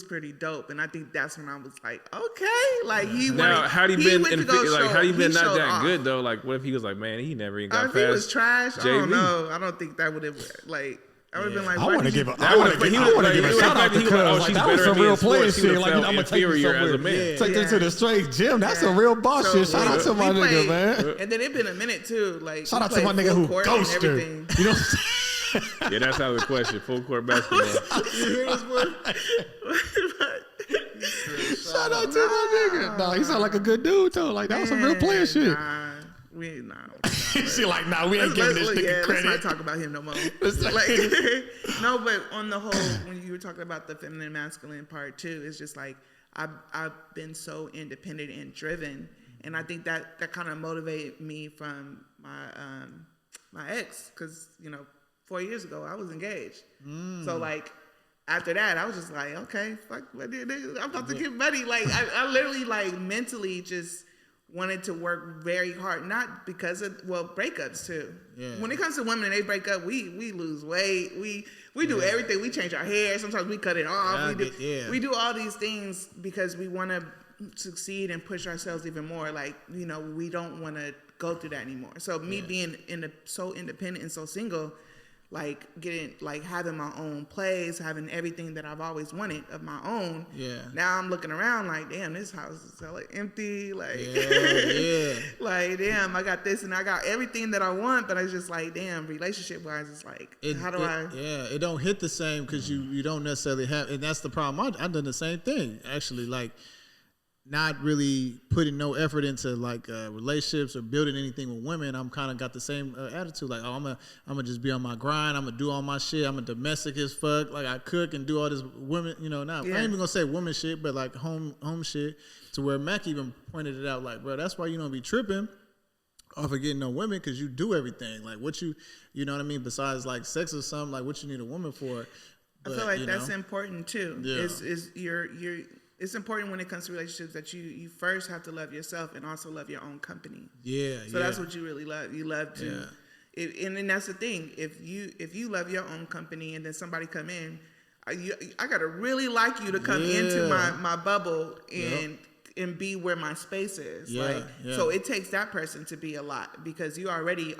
D: pretty dope, and I think that's when I was like, okay, like he went.
A: Now, had he been not that good though? Like, what if he was like, man, he never even got past.
D: If he was trash, JV. I don't know. I don't think that would have like. I would have been like,
B: I want to give a shout out to Cuz. Like, that was some real playing shit. Like, I'm going to take you somewhere. Take them to the straight gym. That's some real boss shit. Shout out to my nigga, man.
D: And then it been a minute, too. Like,
B: shout out to my nigga who ghosted. You know what I'm
A: saying? Yeah, that's out of the question. Full court basketball.
C: You hear this, boy?
B: Shout out to my nigga. No, he sound like a good dude, though. Like, that was some real playing shit.
D: Nah.
B: She like, nah, we ain't giving this nigga credit.
D: Let's not talk about him no more. Like, no, but on the whole, when you were talking about the feminine masculine part too, it's just like I've been so independent and driven, and I think that kind of motivated me from my ex, because 4 years ago I was engaged. So like after that I was just like, okay, fuck, I'm about to get money. Like I literally like mentally just wanted to work very hard, not because of breakups too. Yeah. When it comes to women and they break up, we lose weight, we do everything. We change our hair, sometimes we cut it off. We do all these things because we want to succeed and push ourselves even more. Like, we don't want to go through that anymore. So me being so independent and so single, like having my own place, having everything that I've always wanted of my own. Yeah. Now I'm looking around like, damn, this house is hella empty. Like, like, damn, I got this and I got everything that I want, but it's just like, damn, relationship wise, it's like, how do I? Yeah,
C: it don't hit the same because you don't necessarily have, and that's the problem. I've done the same thing actually, like, not really putting no effort into like relationships or building anything with women. I'm kind of got the same attitude. Like, I'm gonna just be on my grind. I'm gonna do all my shit. I'm a domestic as fuck. Like, I cook and do all this women, I ain't even gonna say women shit, but like home shit. To where Mac even pointed it out, like, bro, that's why you don't be tripping off of getting no women, because you do everything. Like, what you know what I mean? Besides like sex or something, like what you need a woman for. But,
D: I feel like that's important too. Yeah. It's important when it comes to relationships that you first have to love yourself and also love your own company. Yeah. So that's what you really love. You love to, and then that's the thing. If you love your own company and then somebody come in, I gotta really like you to come into my bubble and be where my space is. So it takes that person to be a lot, because you already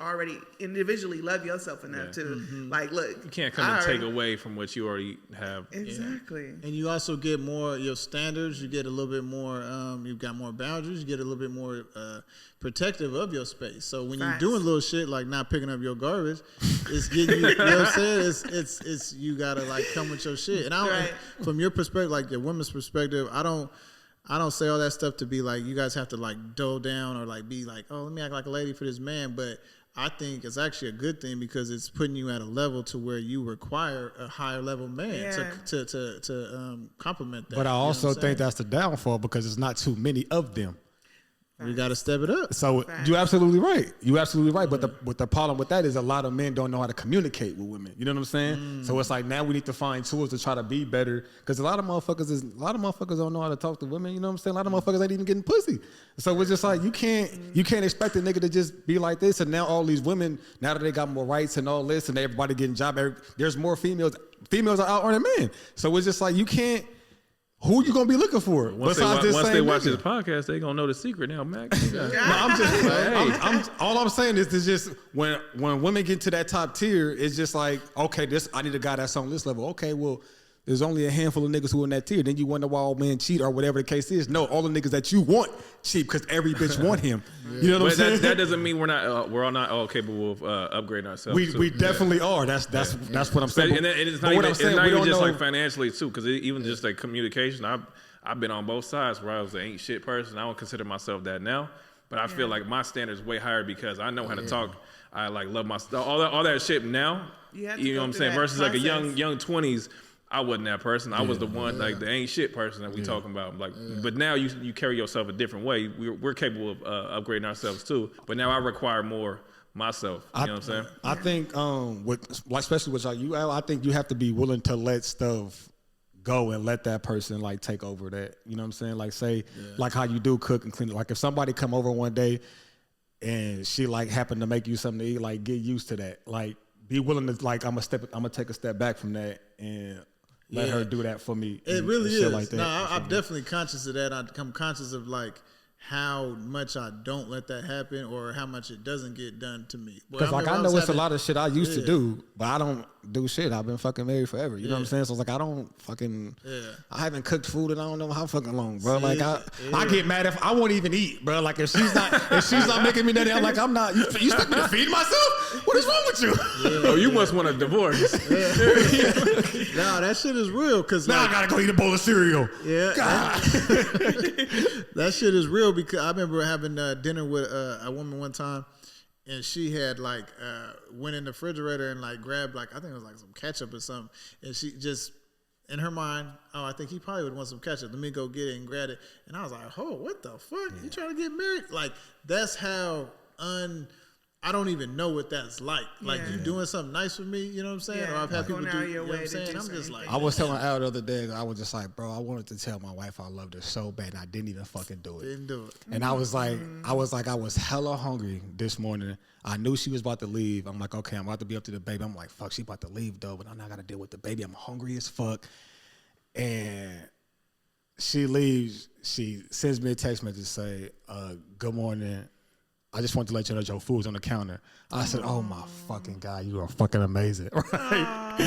D: individually love yourself enough to like, look,
A: you can't come and take away from what you already have.
D: Exactly.
C: And you also get more your standards, you get a little bit more you've got more boundaries, you get a little bit more protective of your space. So when you're doing little shit like not picking up your garbage, it's getting you, know what I'm saying? It's you gotta like come with your shit. And from your perspective, like the women's perspective, I don't say all that stuff to be like, you guys have to like dull down or like be like, oh, let me act like a lady for this man. But I think it's actually a good thing, because it's putting you at a level to where you require a higher level man to complement that.
B: But I also think that's the downfall, because it's not too many of them.
C: We got to step it up.
B: So you're absolutely right. You're absolutely right. But the problem with that is a lot of men don't know how to communicate with women. You know what I'm saying? So it's like, now we need to find tools to try to be better, because a lot of motherfuckers don't know how to talk to women. You know what I'm saying? A lot of motherfuckers ain't even getting pussy. So it's just like, you can't expect a nigga to just be like this. And now all these women, now that they got more rights and all this, and everybody getting job, there's more females. Females are out earning men. So it's just like, you can't. Who you gonna be looking for?
A: Once they watch this podcast, they gonna know the secret now, Mac.
B: All I'm saying is just when women get to that top tier, it's just like, okay, I need a guy that's on this level. Okay, well, there's only a handful of niggas who are in that tier. Then you wonder why all men cheat or whatever the case is. No, all the niggas that you want cheat, because every bitch want him. You know what I'm saying?
A: That doesn't mean we're all not all capable of upgrading ourselves.
B: We definitely are. That's what I'm saying.
A: And it's not even just like financially too, because even just like communication. I've been on both sides where I was an ain't shit person. I don't consider myself that now, but I feel like my standard is way higher because I know how to talk. I like love my all that shit now. You know what I'm saying? Versus like a young 20s. I wasn't that person. I was the one, like the ain't shit person that we talking about. Like, but now you carry yourself a different way. We're capable of upgrading ourselves too. But now I require more myself. You know what I'm saying?
B: I think, especially with you, I think you have to be willing to let stuff go and let that person like take over that. You know what I'm saying? Like, say, like how you do cook and clean. Like if somebody come over one day and she like happen to make you something to eat, like get used to that. Like be willing to like I'm gonna take a step back from that and let her do that for me.
C: It really is. Like that. No, I'm definitely conscious of that. I'm conscious of like how much I don't let that happen or how much it doesn't get done to me.
B: Because like I know it's a lot of shit I used to do, but I don't do shit. I've been fucking married forever. You know what I'm saying? So it's like I don't fucking. I haven't cooked food in I don't know how fucking long, bro. Like I get mad if I won't even eat, bro. Like if she's not making me nothing, I'm like I'm not. You expect me to feed myself? What is wrong with you?
A: Oh, you must want a divorce.
C: Nah, that shit is real. Cause
B: now I gotta go eat a bowl of cereal.
C: Yeah, God. That shit is real because I remember having dinner with a woman one time. and she had like went in the refrigerator and like grabbed like I think it was like some ketchup or something, and she just in her mind, I think he probably would want some ketchup. Let me go get it and grab it. And I was like, oh, what the fuck? You trying to get married? Like that's how I don't even know what that's like. Like you doing something nice for me, you know what I'm saying?
D: Yeah.
C: Or I've had people do,
D: your
C: you know
D: way
C: what I'm saying?
D: I'm
C: just like,
B: I was telling Al the other day, I was just like, bro, I wanted to tell my wife I loved her so bad, and I didn't even fucking do it.
C: Didn't do it.
B: And I was like, I was hella hungry this morning. I knew she was about to leave. I'm like, okay, I'm about to be up to the baby. I'm like, fuck, she about to leave though, but I'm not gonna deal with the baby. I'm hungry as fuck. And she leaves. She sends me a text message say, good morning. I just want to let you know your food's on the counter. I said, oh my fucking God, you are fucking amazing. Right?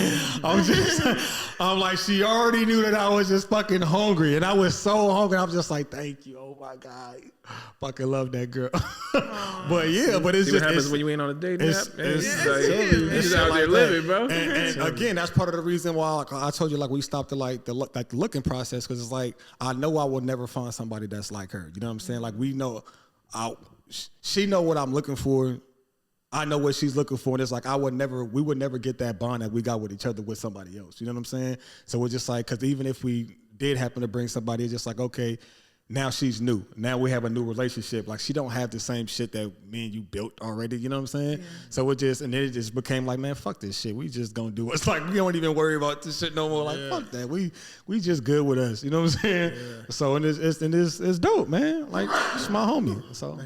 B: I'm like, she already knew that I was just fucking hungry. And I was so hungry. I was just like, thank you. Oh my God. Fucking love that girl. But yeah, but it's
A: See
B: just.
A: what happens when you ain't on a dating app?
B: You
A: just out there living, bro.
B: And again, that's part of the reason why like, I told you like we stopped the looking process, because it's like I know I will never find somebody that's like her. You know what I'm saying? Like we know, she know what I'm looking for. I know what she's looking for, and it's like we would never get that bond that we got with each other with somebody else. You know what I'm saying? So we're just like, because even if we did happen to bring somebody, it's just like, okay, now she's new. Now we have a new relationship. Like she don't have the same shit that me and you built already. You know what I'm saying? Yeah. So and then it just became like, man, fuck this shit. We just gonna do it. It's like we don't even worry about this shit no more. Like fuck that. We just good with us. You know what I'm saying? Yeah. So and it's dope, man. Like it's my homie. So.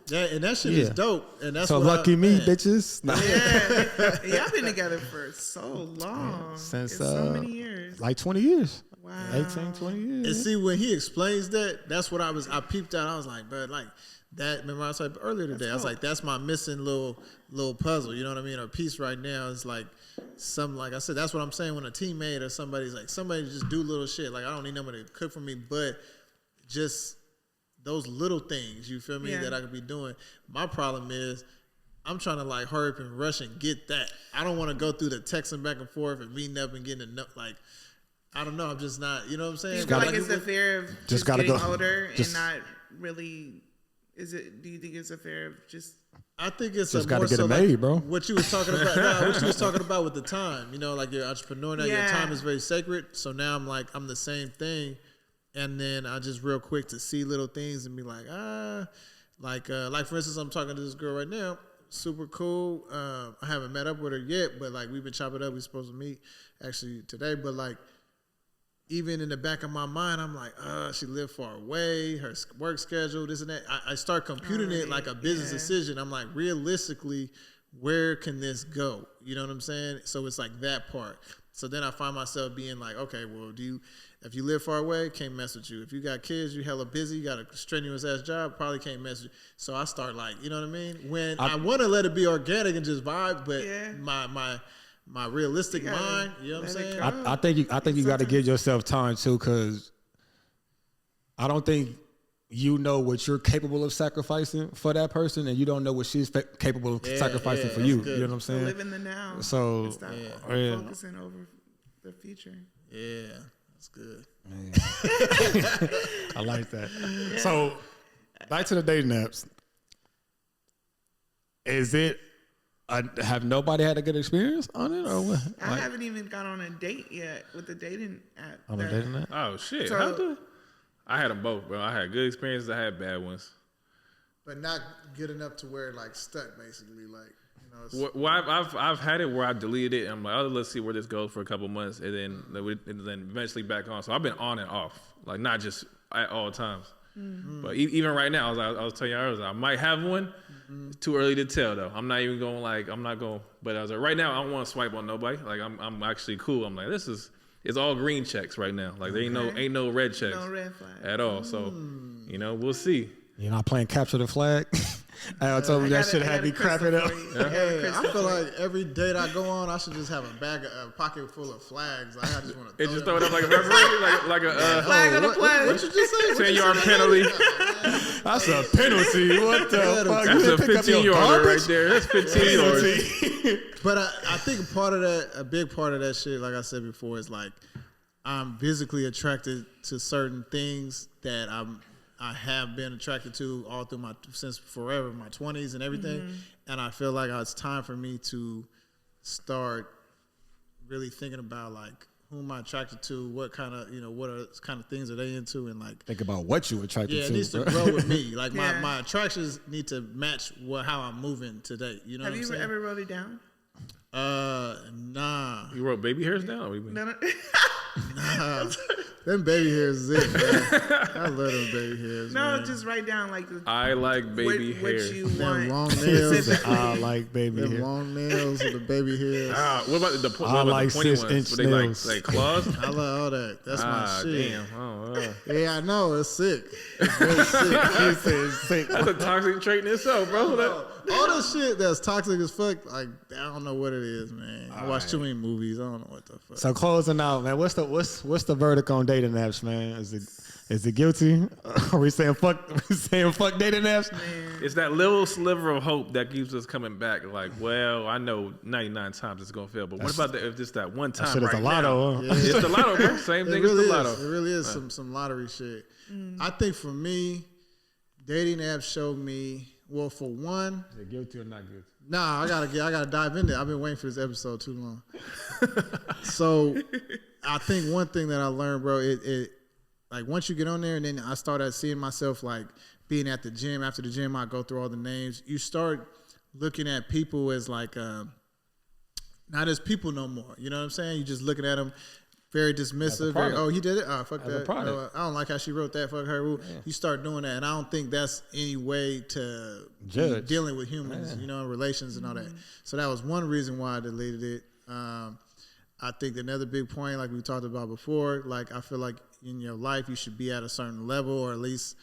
C: Yeah, and that shit is dope. And that's
B: so lucky me, bitches. Nah.
D: Yeah, y'all been together for so long.
B: Since
D: so many years.
B: Like 20 years.
D: Wow.
B: 18, 20 years.
C: And see, when he explains that, that's what I peeped out. I was like, bro, like that. Remember I said earlier today, I was like, that's my missing little puzzle. You know what I mean? Or piece right now is like some, like I said, that's what I'm saying when a teammate or somebody's like, somebody just do little shit. Like I don't need nobody to cook for me, but just those little things, you feel me, that I could be doing. My problem is I'm trying to like hurry up and rush and get that. I don't want to go through the texting back and forth and meeting up and getting to know, like, I don't know. I'm just not, you know what I'm saying?
D: Do you feel like it's a fear of just getting older and not really, do you think it's a fear of just?
C: I think it's
B: just got to get it made, bro.
C: What you was talking about, what you was talking about with the time, you know, like you're an entrepreneur now, your time is very sacred. So now I'm the same thing. And then I just real quick to see little things and be like, like for instance, I'm talking to this girl right now, super cool. I haven't met up with her yet, but like we've been chopping up. We're supposed to meet actually today, but like even in the back of my mind, I'm like, she lived far away, her work schedule, this and that. I start computing it like a business decision. I'm like, realistically, where can this go? You know what I'm saying? So it's like that part. So then I find myself being like, okay, well, if you live far away, can't mess with you. If you got kids, you hella busy, you got a strenuous ass job, probably can't mess with you. So I start like, you know what I mean? When I want to let it be organic and just vibe, but my realistic mind, you know what I'm saying?
B: I think you got to give yourself time too, because I don't think you know what you're capable of sacrificing for that person, and you don't know what she's capable of sacrificing for you.
C: Good.
B: You know what I'm saying?
D: So live in the now.
B: So
D: stop focusing over the future.
C: Yeah, that's good.
B: I like that. Yeah. So back to the dating apps. Is it? Have nobody had a good experience on it, or what?
D: I haven't even got on a date yet with the dating app.
B: On a dating app?
A: Oh shit!
D: So,
A: I had them both, bro. I had good experiences. I had bad ones.
C: But not good enough to where like stuck, basically. Like, you know.
A: Well, I've had it where I deleted it. And I'm like, oh, let's see where this goes for a couple months, and then eventually back on. So I've been on and off, like not just at all times. Mm-hmm. But even right now, I was telling you earlier, I might have one. Mm-hmm. It's too early to tell though. I'm not even going I'm not going. But I was like, right now, I don't want to swipe on nobody. Like I'm actually cool. I'm like, it's all green checks right now. Like there ain't no red checks,
D: no red flag
A: at all. So we'll see.
B: You're not playing capture the flag. I told me that shit had me cracking up.
C: Hey, I feel like every date I go on, I should just have a pocket full of flags. I just want to
A: throw it up like a referee, like a
D: flag on the play.
C: What you just say?
A: 10-yard penalty.
B: That's a penalty. What the fuck?
A: That's a 15-yarder right there. That's 15 yards.
C: But I think a big part of that shit, like I said before, is like I'm physically attracted to certain things that I have been attracted to all through since forever, my 20s and everything. And I feel like it's time for me to start really thinking about like who am I attracted to, what kind of things are they into, and like
B: think about what you attracted to.
C: Yeah, it needs to grow with me. Like my attractions need to match how I'm moving today. You know what I'm saying?
D: Have you ever wrote it down?
C: Nah.
A: You wrote baby hairs down?
D: No.
C: Nah. Them baby hairs is it, man. I love them baby hairs.
D: No,
C: man.
D: just write down like
A: I like baby hair.
D: What you
C: them
D: want.
C: long nails.
B: I like baby
C: them
B: hair.
C: long nails with the baby hairs.
A: What about the
B: like
A: pointy ones?
B: 6-inch
A: Were they
B: nails.
A: like claws?
C: I love all that. That's my shit.
A: Damn. Oh,
C: Yeah, I know. It's sick. It's very sick.
B: He said sick.
A: that's a toxic trait in itself, bro.
C: All the shit that's toxic as fuck, like I don't know what it is, man. I watch too many movies. I don't know what the fuck.
B: So closing out, man. What's the verdict on dating apps, man? Is it guilty? Are we saying fuck? Fuck dating apps?
A: It's that little sliver of hope that keeps us coming back. Like, well, I know 99 times it's gonna fail, but what about if just that one time?
B: That shit is
A: right
B: a lotto.
A: now? It's the lotto, bro. Same thing
C: really
A: as the lotto.
C: It really is some lottery shit. I think for me, dating apps showed me. Well, for one,
B: Is it guilty or not guilty?
C: nah, I gotta dive into it. I've been waiting for this episode too long. So, I think one thing that I learned, bro, it like once you get on there, and then I started seeing myself like being at the gym. After the gym, I go through all the names. You start looking at people as like not as people no more. You know what I'm saying? You just looking at them. Very dismissive. He did it? Oh, fuck that. I don't like how she wrote that. Fuck her. Yeah. You start doing that. And I don't think that's any way to judge dealing with humans, relations and all that. So that was one reason why I deleted it. I think another big point, like we talked about before, like I feel like in your life you should be at a certain level, or at least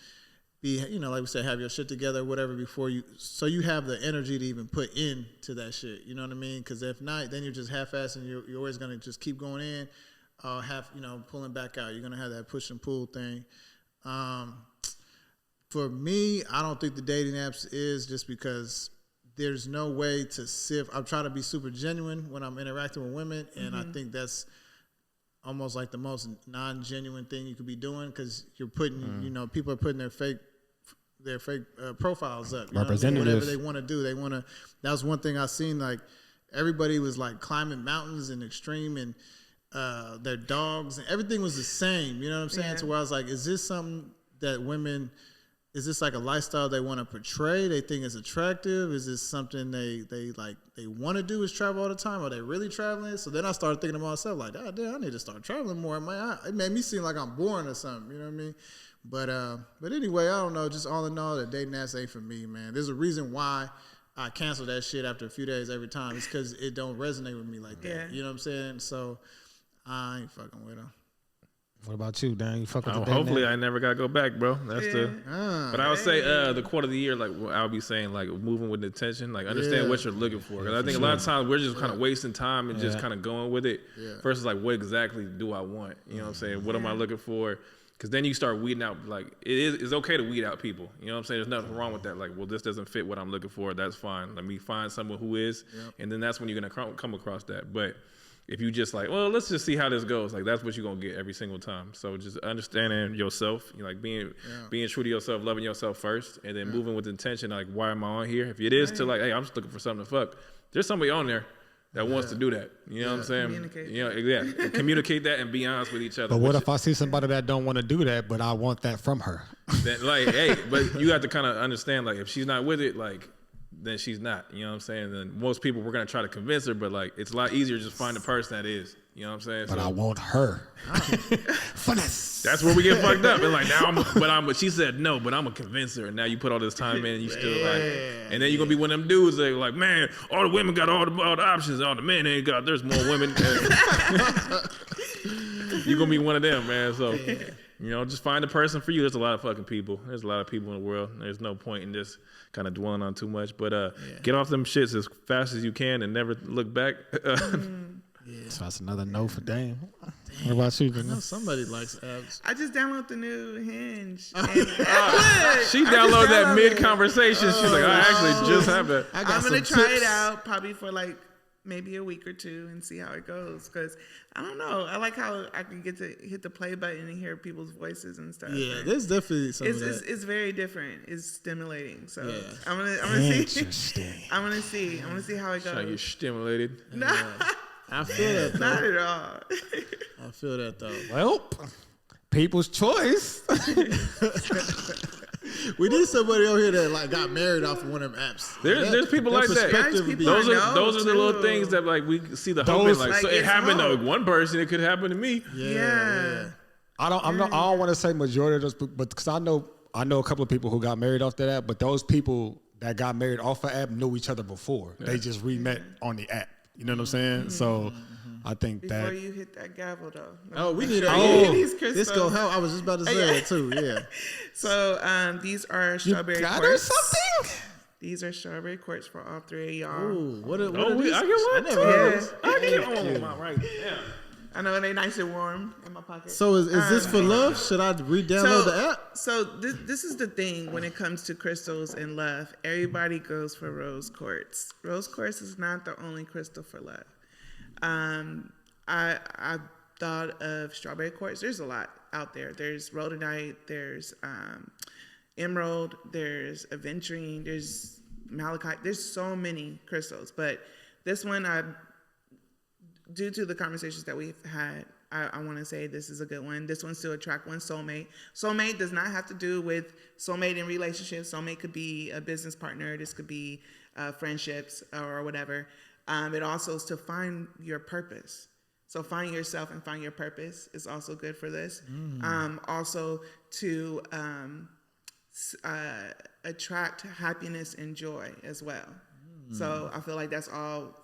C: be, like we said, have your shit together or whatever before so you have the energy to even put into that shit. You know what I mean? Because if not, then you're just half-assed and you're always going to just keep going in. Pulling back out. You're gonna have that push and pull thing. For me, I don't think the dating apps is just because there's no way to sift. I'm trying to be super genuine when I'm interacting with women, and I think that's almost like the most non-genuine thing you could be doing because you're putting, people are putting their fake profiles up.
B: Representatives.
C: Whatever they want to do, That was one thing I seen. Like everybody was like climbing mountains and extreme and. Their dogs and everything was the same, you know what I'm saying? To where I was like, is this something that women, is this like a lifestyle they want to portray? They think it's attractive? Is this something they want to do is travel all the time? Are they really traveling? So then I started thinking to myself like, oh, damn, I need to start traveling more. It made me seem like I'm boring or something, you know what I mean? But anyway, I don't know. Just all in all, the dating apps ain't for me, man. There's a reason why I cancel that shit after a few days every time. It's because it don't resonate with me like that. Yeah. You know what I'm saying? So I ain't fucking with them.
B: What about you, Dan? You fuck with the
A: hopefully I never gotta go back, bro. That's but I would say the quote of the year, like I'll be saying, like moving with intention, like understand what you're looking for. Because I think a lot of times we're just kind of wasting time and just kind of going with it versus like what exactly do I want? You know what I'm saying? What am I looking for? Because then you start weeding out, like it's okay to weed out people. You know what I'm saying? There's nothing wrong with that. Like, well, this doesn't fit what I'm looking for. That's fine. Let me find someone who is, and then that's when you're gonna come across that. But if you just like, well, let's just see how this goes. Like that's what you're gonna get every single time. So just understanding yourself, like being true to yourself, loving yourself first, and then moving with intention. Like, why am I on here? If it is to like, hey, I'm just looking for something to fuck. There's somebody on there that wants to do that. You know what I'm saying? Communicate. Communicate that and be honest with each other.
B: But what if I see somebody that don't want to do that, but I want that from her?
A: Then, like, hey, but you have to kind of understand, like, if she's not with it, like, then she's not. You know what I'm saying? Then most people, we're going to try to convince her, but, like, it's a lot easier to just find the person that is. You know what I'm saying?
B: But I want her. Finesse.
A: That's where we get fucked up. And, like, now she said no, but I'm going to convince her. And now you put all this time in and you still, like, and then you're going to be one of them dudes that are like, man, all the women got all the options. All the men ain't got, there's more women. You're going to be one of them, man. So, just find a person for you. There's a lot of fucking people. There's a lot of people in the world. There's no point in just kind of dwelling on too much. But get off them shits as fast as you can and never look back.
B: So that's another no for Dan. What about you,
C: I know somebody likes apps.
D: I just downloaded the new Hinge.
A: She downloaded that mid-conversation. She's like, I actually just have it.
D: I'm going to try it out probably for like maybe a week or two and see how it goes. Because I don't know. I like how I can get to hit the play button and hear people's voices and stuff.
C: Yeah,
D: and
C: there's definitely some of that.
D: It's very different. It's stimulating. So
C: Yeah.
D: I'm gonna see. I'm gonna see how it goes.
A: Trying to get stimulated.
D: No,
C: I feel that though.
D: not at all.
C: I feel that though.
B: Well, people's choice.
C: We need somebody over here that like got married off of one of them apps.
A: There's people like that.
D: There's people
A: Those
D: I
A: are
D: know,
A: the little
D: too.
A: things that like we see the hope in. Like,
D: Like,
A: so it
D: it's
A: happened
D: hope.
A: to one person, it could happen to me.
D: Yeah.
B: I don't want to say majority of those, but because I know a couple of people who got married off that app, but those people that got married off the app knew each other before. Yeah. They just re-met on the app. You know what I'm saying? Mm-hmm. So I think
D: before you hit that gavel though.
C: Oh, we need this go help. I was just about to say it too. Yeah.
D: So these are strawberry
B: got
D: quartz.
B: her something?
D: These are strawberry quartz for all three of y'all.
C: Ooh, what are
A: I
C: these?
A: get one too.
D: Yeah.
A: I get one. Right. Yeah.
D: I know they nice and warm in my pocket.
C: So is this for love? Should I re-download the app?
D: So this is the thing when it comes to crystals and love. Everybody goes for rose quartz. Rose quartz is not the only crystal for love. I thought of strawberry quartz. There's a lot out there. There's rhodonite. There's emerald. There's aventurine. There's malachite. There's so many crystals, but this one due to the conversations that we've had, I want to say this is a good one. This one's to attract one soulmate. Soulmate does not have to do with soulmate in relationships. Soulmate could be a business partner. This could be friendships or whatever. It also is to find your purpose. So find yourself and find your purpose is also good for this. Also to attract happiness and joy as well. So I feel like that's all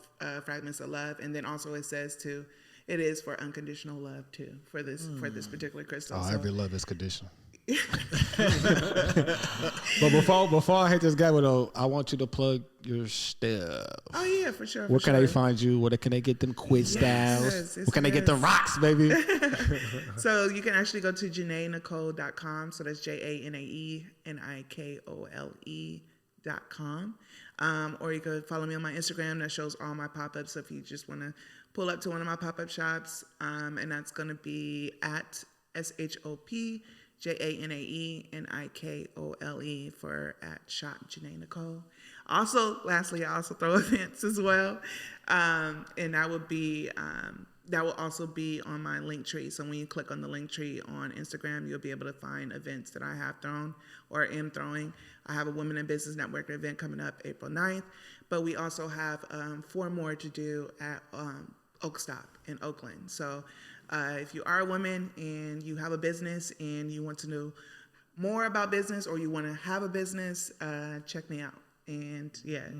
D: fragments of love. And then also it says it is for unconditional love too for this particular crystal.
B: Oh,
D: so,
B: every love is conditional. But before I hit this guy though, I want you to plug your stuff.
D: Oh yeah, for sure.
B: Where can they find you? Where can they get them quiz styles? Where can they get the rocks, baby?
D: So you can actually go to JanaeNikole.com. So that's JanaeNikole.com. Or you could follow me on my Instagram that shows all my pop-ups. So if you just want to pull up to one of my pop-up shops, and that's going to be at ShopJanaeNikole for at Shop Janae Nikole. Also, lastly, I also throw events as well, and that will also be on my link tree. So when you click on the link tree on Instagram, you'll be able to find events that I have thrown or am throwing. I have a Women in Business Network event coming up April 9th, but we also have 4 more to do at Oak Stop in Oakland. So if you are a woman and you have a business and you want to know more about business or you want to have a business, check me out. And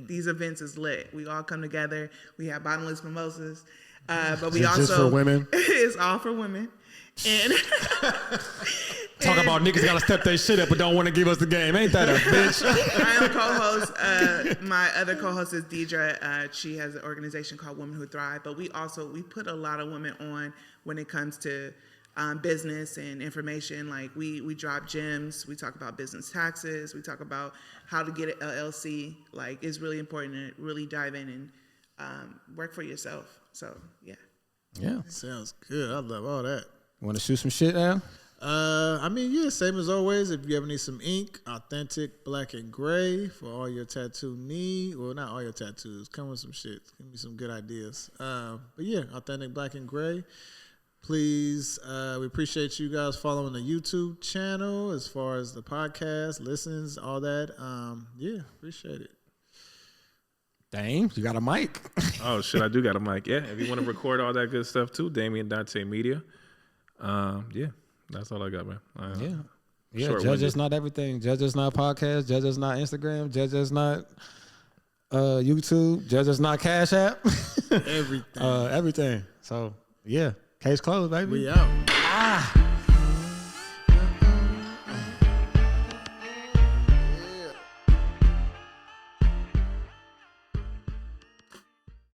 D: these events is lit. We all come together. We have bottomless mimosas. But we also
B: just for women.
D: It's all for women. And
B: talk about niggas gotta step their shit up but don't want to give us the game. Ain't that a bitch?
D: I am co-host. My other co-host is Deidre. She has an organization called Women Who Thrive. But we put a lot of women on when it comes to business and information. Like we drop gems. We talk about business taxes. We talk about how to get an LLC. Like it's really important to really dive in and work for yourself. So yeah.
C: Sounds good. I love all that.
B: Want to shoot some shit now?
C: Same as always. If you ever need some ink, authentic black and gray for all your tattoo needs. Well, not all your tattoos. Come with some shit. Give me some good ideas. Authentic black and gray. Please, we appreciate you guys following the YouTube channel as far as the podcast, listens, all that. Appreciate it.
B: Dame, you got a mic.
A: Oh shit, I do got a mic. Yeah, if you want to record all that good stuff too, Damien Dante Media. That's all I got, man.
B: Judge Us Not everything. Judge Us Not podcast. Judge Us Not Instagram. Judge Us Not YouTube. Judge Us Not Cash App.
C: Everything.
B: Everything. So case closed, baby.
C: We out.